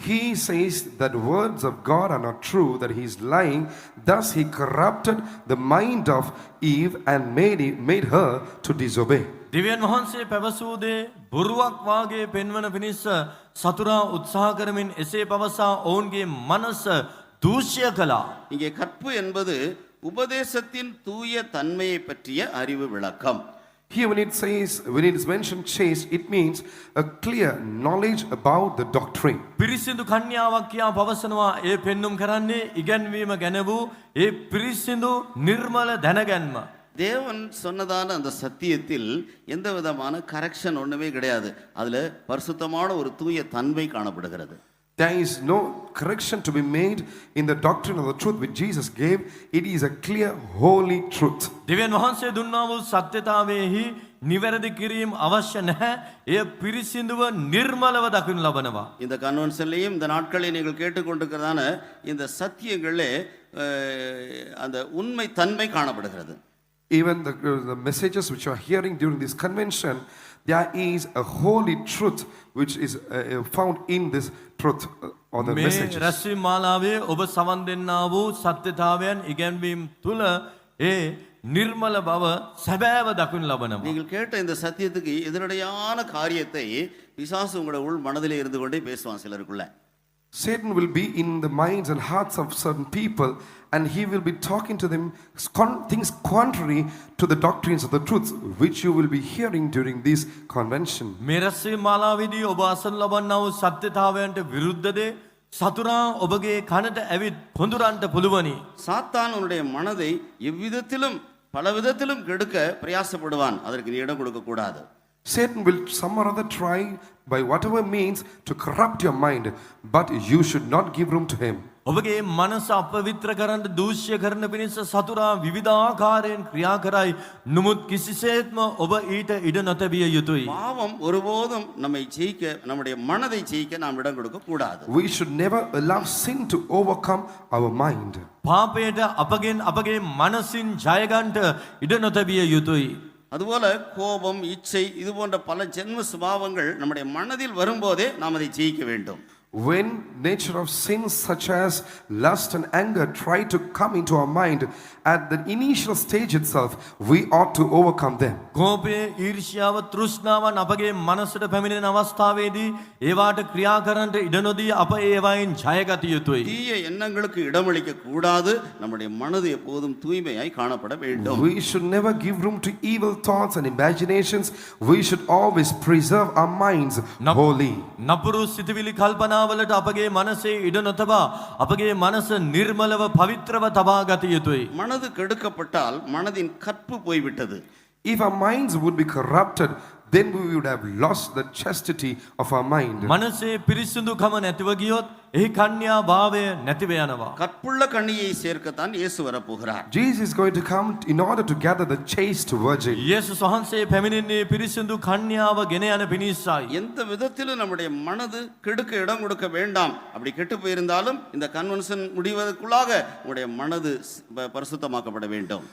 he says that words of God are not true, that he is lying. Thus he corrupted the mind of Eve and made her to disobey. දිව්‍යන් වහන්සේ පැවසූ දේ බොරුවක් වාගේ පෙන්වන පිණිස සතුරා උත්සාහ කරමින් එසේ පවසා ඔවුන්ගේ මනස දූෂ්‍ය කළා. இங்கே கற்பு என்பது உபதேசத்தின் தூய தன்மையை பற்றிய அறிவு விளக்கம். Here when it is mentioned chaste, it means a clear knowledge about the doctrine. පිරිසිදු කන්‍යාවක් කියා පවසනවා ඒ පෙන්눔 කරන්නේ ඉගැන්වීම ගැන වූ ඒ පිරිසිදු නිර්මල දැනගැන්ම. தேவன் சொன்னதான அந்த சத்தியத்தில் எந்த விதமான கரெக்ஷன் ஒண்ணுமே கிடையாது. அதுல பரிசுத்தமான ஒரு தூய தன்மை காணப்படுகிறது. There is no correction to be made in the doctrine of the truth which Jesus gave. It is a clear, holy truth. දිව්‍යන් වහන්සේ දුන්නා වූ සත්‍යතාවයෙහි නිවැරදි කිරීම අවශ්‍ය නැහැ. එය පිරිසිදුව නිර්මලව දකින්න ලබනවා. இந்த கன்வென்ஷன்லையும் இந்த நாட்களில் நீங்கள் கேட்டுக்கொண்டிருக்கிறதான இந்த சத்தியங்களே அந்த உண்மை தன்மை காணப்படுகிறது. Even the messages which you are hearing during this convention, there is a holy truth which is found in this truth or the මේ messages. රැස්වීම් මාලාවේ ඔබ සවන් දෙන්නා වූ සත්‍යතාවයන් ඉගැන්වීම තුළ ඒ නිර්මල බව සැබෑව දකින්න ලබනවා. நீங்கள் கேட்ட இந்த சத்தியத்துக்கு எதிரடையான காரியத்தை பிசாசு உங்களுடைய உள் மனதிலே இருந்து கொண்டே பேசுவான் சிலருக்குள்ள. Satan will be in the minds and hearts of certain people, and he will be talking to them things contrary to the doctrines of the truth which you will be hearing during this convention. මේ රැස්වීම් මාලාවේදී ඔබ අසන ලබන්නා වූ සත්‍යතාවයන්ට විරුද්ධ දේ සතුරා ඔබගේ කනට ඇවිත් පොඳුරන්න පුළුවනි. சாத்தான் உன்னுடைய மனதை எவ்விதத்திலும் பல விதத்திலும் கெடுக்க பிரயாசப்படுவான். அதற்கு நீ இடம் கொடுக்க கூடாது. Satan will some or other try by whatever means to corrupt your mind, but you should not give room to him. ඔබගේ මනස අපවිත්‍ර කරන්න දූෂ්‍ය කරන පිණිස සතුරා විවිධාකාරයෙන් ක්‍රියා කරයි. නමුත් කිසිසේත්ම ඔබ ඊට ඉඩ නොතැබිය යුතුයි. பாவம் ஒருபோதும் நம்மை ஜெயிக்க, நம்முடைய மனதை ஜெயிக்க நாம் இடம் கொடுக்க கூடாது. We should never allow sin to overcome our mind. පාපයට අපගේ මනසින් ජය ගන්නට ඉඩ නොතැබිය යුතුයි. அதுபோல கோபம், இச்சை இது போன்ற பல ஜென்ம சுபாவங்கள் நம்முடைய மனதில் வரும்போதே நாம் அதை ஜெயிக்க வேண்டும். When nature of sins such as lust and anger try to come into our mind at the initial stage itself, we ought to overcome them. කෝපය, ඊර්ෂ්‍යාව, තෘෂ්ණාවන් අපගේ මනසට පැමිණෙන අවස්ථාවේදී ඒවාට ක්‍රියා කරන්නට ඉඩ නොදී අප ඒවායින් ජයගත යුතුයි. தீய எண்ணங்களுக்கு இடமளிக்க கூடாது. நம்முடைய மனது எப்போதும் தூய்மையாய் காணப்பட வேண்டும். We should never give room to evil thoughts and imaginations. We should always preserve our minds holy. නපුරු සිතවිලි කල්පනාවලට අපගේ මනසේ ඉඩ නොතබා අපගේ මනස නිර්මලව පවිත්‍රව තබා ගත යුතුයි. மனது கெடுக்கப்பட்டால் மனதின் கற்பு போய்விட்டது. If our minds would be corrupted, then we would have lost the chastity of our mind. මනසේ පිරිසිදුකම නැතිව ගියොත් එහි කන්‍යා භාවය නැතිව යනවා. கற்புள்ள கன்னியை சேர்க்கத்தான் இயேசு வரப்போகிறார். Jesus is going to come in order to gather the chaste virgin. යේසුස් වහන්සේ පැමිණෙන්නේ පිරිසිදු කන්‍යාව ගෙන යන පිණිසයි. எந்த விதத்திலும் நம்முடைய மனது கெடுக்க இடம் கொடுக்க வேண்டாம். அப்படி கெட்டு போயிருந்தாலும் இந்த கன்வென்ஷன் முடிவதற்குள்ளாக உங்களுடைய மனது பரிசுத்தமாக்கப்பட வேண்டும்.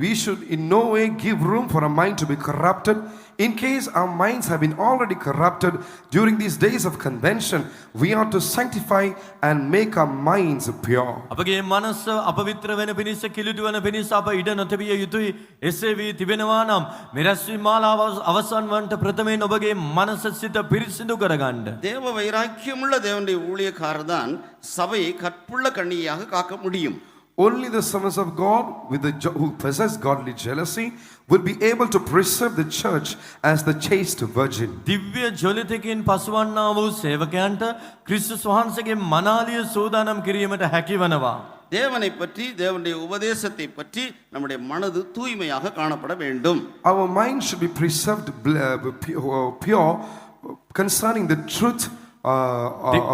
We should in no way give room for our mind to be corrupted. In case our minds have been already corrupted during these days of convention, we ought to sanctify and make our minds pure. අපගේ මනස අපවිත්‍ර වෙන පිණිස කිලිටු වෙන පිණිස අප ඉඩ නොතැබිය යුතුයි. එසේ වී තිබෙනවා නම් මෙරැස්වීම් මාලාව අවසන් වන්නට ප්‍රථමයෙන් ඔබගේ මනස සිත පිරිසිදු කරගන්න. தேவ வைராக்கியமுள்ள தேவனுடைய ஊழியக்காரர் தான் சபையை கற்புள்ள கன்னியாக காக்க முடியும். Only the sons of God who possess godly jealousy will be able to preserve the church as the chaste virgin. දිව්‍ය ජොලිතකින් පසුවන්නා වූ සේවකයන්ට ක්‍රිස්තුස් වහන්සේගේ මනාලිය සූදානම් කිරීමට හැකිවනවා. தேவனை பற்றி தேவனுடைய உபதேசத்தை பற்றி நம்முடைய மனது தூய்மையாக காணப்பட வேண்டும். Our mind should be preserved pure concerning the truth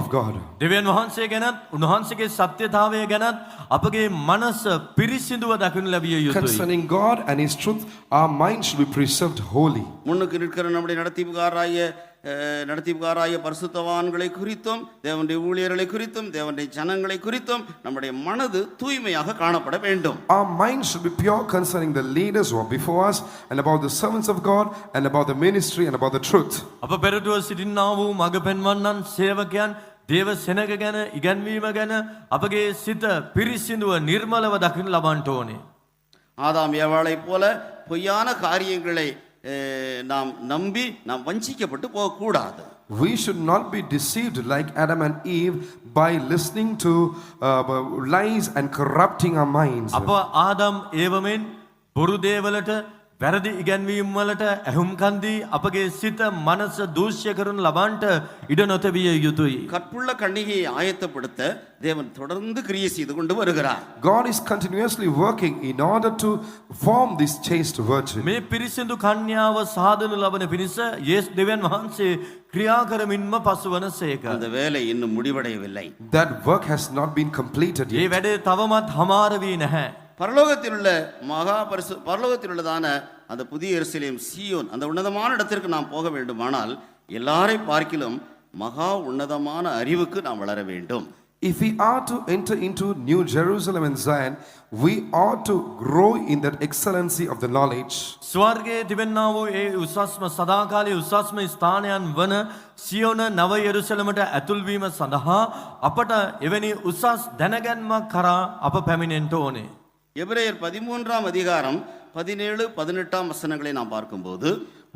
of God. දෙවියන් වහන්සේ ගැනත් උන්වහන්සේගේ සත්‍යතාවය ගැනත් අපගේ මනස පිරිසිදුව දකින්න ලැබිය යුතුයි. Concerning God and His truth, our mind should be preserved holy. முன்னுக்கு நிற்கிற நம்முடைய நடத்திப்புகாராய பரிசுத்தவான்களை குறித்தும் தேவனுடைய ஊழியர்களை குறித்தும் தேவனுடைய ஜனங்களை குறித்தும் நம்முடைய மனது தூய்மையாக காணப்பட வேண்டும். Our mind should be pure concerning the leaders who are before us and about the servants of God and about the ministry and about the truth. අප පෙරටුව සිටින්නා වූ මඟ පෙන්වන්නන් සේවකයන් දේව සෙනග ගැන ඉගැන්වීම ගැන අපගේ සිත පිරිසිදුව නිර්මලව දකින්න ලබන්න ඕනේ. ஆதாம் ஏவாளை போல பொய்யான காரியங்களை நாம் நம்பி நாம் வஞ்சிக்கப்பட்டு போகக்கூடாது. We should not be deceived like Adam and Eve by listening to lies and corrupting our minds. අප ආදම් ඒවමෙන් බොරු දේවලට වැරදි ඉගැන්වීම් වලට ඇහුම්කන් දී අපගේ සිත මනස දූෂ්‍ය කරනු ලබන්නට ඉඩ නොතැබිය යුතුයි. கற்புள்ள கன்னிகையை ஆயத்தப்படுத்த தேவன் தொடர்ந்து கிரியை செய்து கொண்டு வருகிறார். God is continuously working in order to form this chaste virgin. මේ පිරිසිදු කන්‍යාව සාදනු ලබන පිණිස යේසුස් දෙවියන් වහන්සේ ක්‍රියා කරමින්ම පසුවන සේක. அந்த வேலை இன்னும் முடிவடையவில்லை. That work has not been completed මේ yet. වැඩේ තවමත් හමාර වී නැහැ. பரலோகத்தில் உள்ள பரலோகத்தில் உள்ளதான அந்த புதிய எருசலேம் சீயோன் அந்த உன்னதமான இடத்திற்கு நாம் போக வேண்டுமானால் எல்லாரை பார்க்கிலும் மகா உன்னதமான அறிவுக்கு நாம் வளர வேண்டும். If we are to enter into New Jerusalem and Zion, we ought to grow in that excellency of the knowledge. ස්වර්ගයේ තිබෙනා වූ ඒ උසස්ම සදාකාලී උසස්ම ස්ථානයන් වන සියොන නව යෙරුසලමට ඇතුල් වීම සඳහා අපට එවැනි උසස් දැනගැන්මක් කරා අප පැමිණෙන්න ඕනේ. எபிரேயர் 13ஆம் அதிகாரம் 17-18 வசனங்களை நாம் பார்க்கும்போது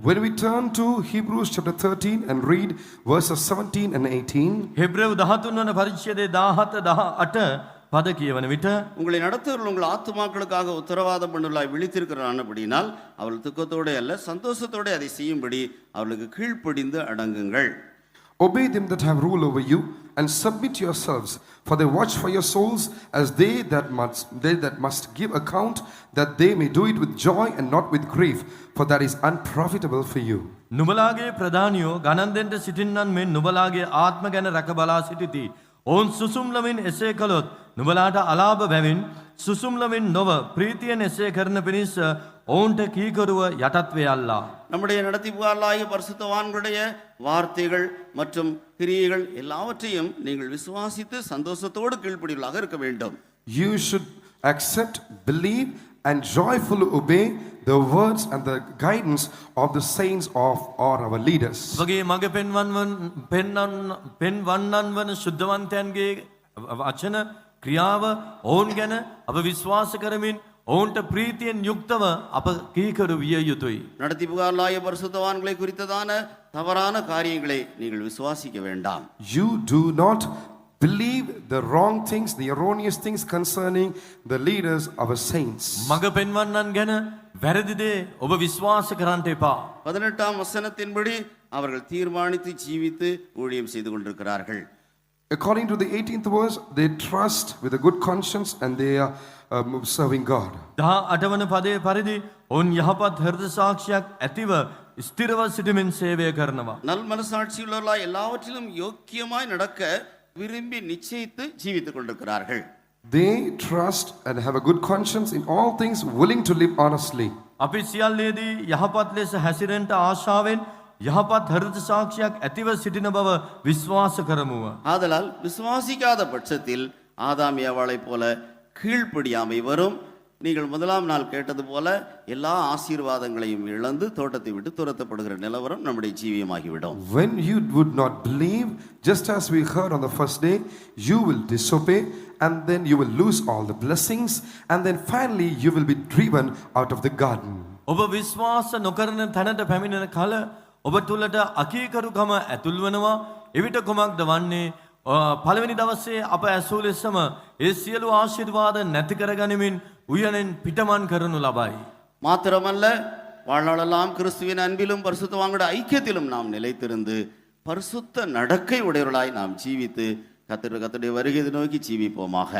When we turn to Hebrews chapter 13 and read verses 17 and 18, හෙබ්‍රේව 13 වන පරිච්ඡේදයේ 17 18 පද කියවන විට உங்களை நடத்துகிறவர்கள் உங்கள் ஆத்துமாக்களுக்காக உத்தரவாதம் பண்ணுள்ளாய் விழித்திருக்கிறானபடினால் அவர்கள் துக்கத்தோடு அல்ல சந்தோஷத்தோடு அதை செய்யும்படி அவர்களுக்கு கீழ்ப்படிந்து அடங்குங்கள். obey them that have rule over you and submit yourselves, for they watch for your souls as they that must give account, that they may do it with joy and not with grief, for that is unprofitable for you. නුඹලාගේ ප්‍රධානියෝ ගණන් දෙන්න සිටින්නන් මෙන් නුඹලාගේ ආත්ම ගැන රැක බලා සිටිති. ඔවුන් සුසුම්ලමින් එසේ කළොත් නුඹලාට අලාභ බැවින් සුසුම්ලමින් නොව ප්‍රීතියෙන් එසේ කරන පිණිස ඔවුන්ට කීකරුව යටත් වේයල්ලා. நம்முடைய நடத்திப்புகாரர்களாகிய பரிசுத்தவான்களுடைய வார்த்தைகள் மற்றும் கிரியைகள் எல்லாவற்றையும் நீங்கள் விசுவாசித்து சந்தோஷத்தோடு கீழ்ப்படிகளாக இருக்க வேண்டும். You should accept, believe and joyfully obey the words and the guidance of the saints of our leaders. වගේ මග පෙන්වන්නන් වන ශුද්ධවන්තයන්ගේ වචන ක්‍රියාව ඔවුන් ගැන අප විශ්වාස කරමින් ඔවුන්ට ප්‍රීතියෙන් යුක්තව අප කීකරු විය යුතුයි. நடத்திப்புகாரர்களாகிய பரிசுத்தவான்களை குறித்ததான தவறான காரியங்களை நீங்கள் விசுவாசிக்க வேண்டாம். You do not believe the wrong things, the erroneous things concerning the leaders of our saints. මග පෙන්වන්නන් ගැන වැරදි දේ ඔබ විශ්වාස කරන්නට එපා. 18ஆம் வசனத்தின்படி அவர்கள் தீர்மானித்து ஜீவித்து ஊழியம் செய்து கொண்டிருக்கிறார்கள். According to the 18th verse, they trust with a good conscience and they are serving God. 18 වන පදයේ පරිදි ඔවුන් යහපත් හෘද සාක්ෂියක් ඇතිව ස්ථිරව සිටමින් සේවය කරනවා. நல் மனசாட்சியுள்ளவர்களாய் எல்லாவற்றிலும் யோக்கியமாய் நடக்க விரும்பி நிச்சயித்து ஜீவித்துக் கொண்டிருக்கிறார்கள். They trust and have a good conscience in all things, willing to live honestly. අපි සියල්ලේදී යහපත් ලෙස හැසිරෙන්නට ආශාවෙන් යහපත් හෘද සාක්ෂියක් ඇතිව සිටින බව විශ්වාස කරමුව. ஆதலால் விசுவாசிக்காத பட்சத்தில் ஆதாம் ஏவாளை போல கீழ்ப்படியாமை வரும். நீங்கள் முதலாம் நாள் கேட்டது போல எல்லா ஆசீர்வாதங்களையும் இழந்து தோட்டத்தை விட்டு துரத்தப்படுகிற நிலவரம் நம்முடைய ஜீவியமாகிவிடும். When you would not believe, just as we heard on the first day, you will disobey and then you will lose all the blessings and then finally you will be driven out of the garden. ඔබ විශ්වාස නොකරන තැනට පැමිණෙන කල ඔබ තුලට අකීකරුකම ඇතුල් වෙනවා. එවිට කොමක්ද වන්නේ? පළවෙනි දවසේ අප ඇසූ ලෙසම ඒ සියලු ආශිර්වාද නැති කරගනිමින් උයනෙන් පිටමන් කරනු ලබයි. மாத்திரமல்ல வாழ்நாளெல்லாம் கிறிஸ்துவின் அன்பிலும் பரிசுத்தவான்களுடைய ஐக்கியத்திலும் நாம் நிலைத்திருந்து பரிசுத்த நடக்கை உடையவர்களாய் நாம் ஜீவித்து கர்த்தருடைய வருகை நோக்கி ஜீவிப்போமாக.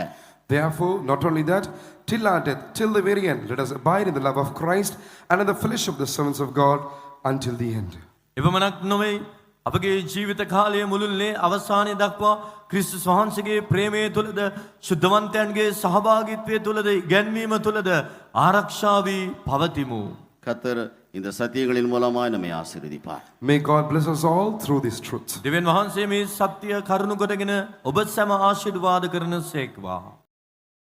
Therefore, not only that, till our death, till the very end, let us abide in the love of Christ and in the fellowship of the servants of God until the end. එපමණක් නොවේ අපගේ ජීවිත කාලය මුළුල්ලේ අවසානය දක්වා ක්‍රිස්තුස් වහන්සේගේ ප්‍රේමය තුළද ශුද්ධවන්තයන්ගේ සහභාගීත්වය තුළද ඉගැන්වීම තුළද ආරක්ෂා වී පවතිමු. கத்தர் இந்த சத்தியங்களின் மூலமாய் நம்மை ஆசீர்வதிப்பார். May God bless us all through this truth. දෙවියන් වහන්සේ මේ සත්‍ය කරුණු කොටගෙන ඔබ සැම ආශිර්වාද කරන සේක්වා.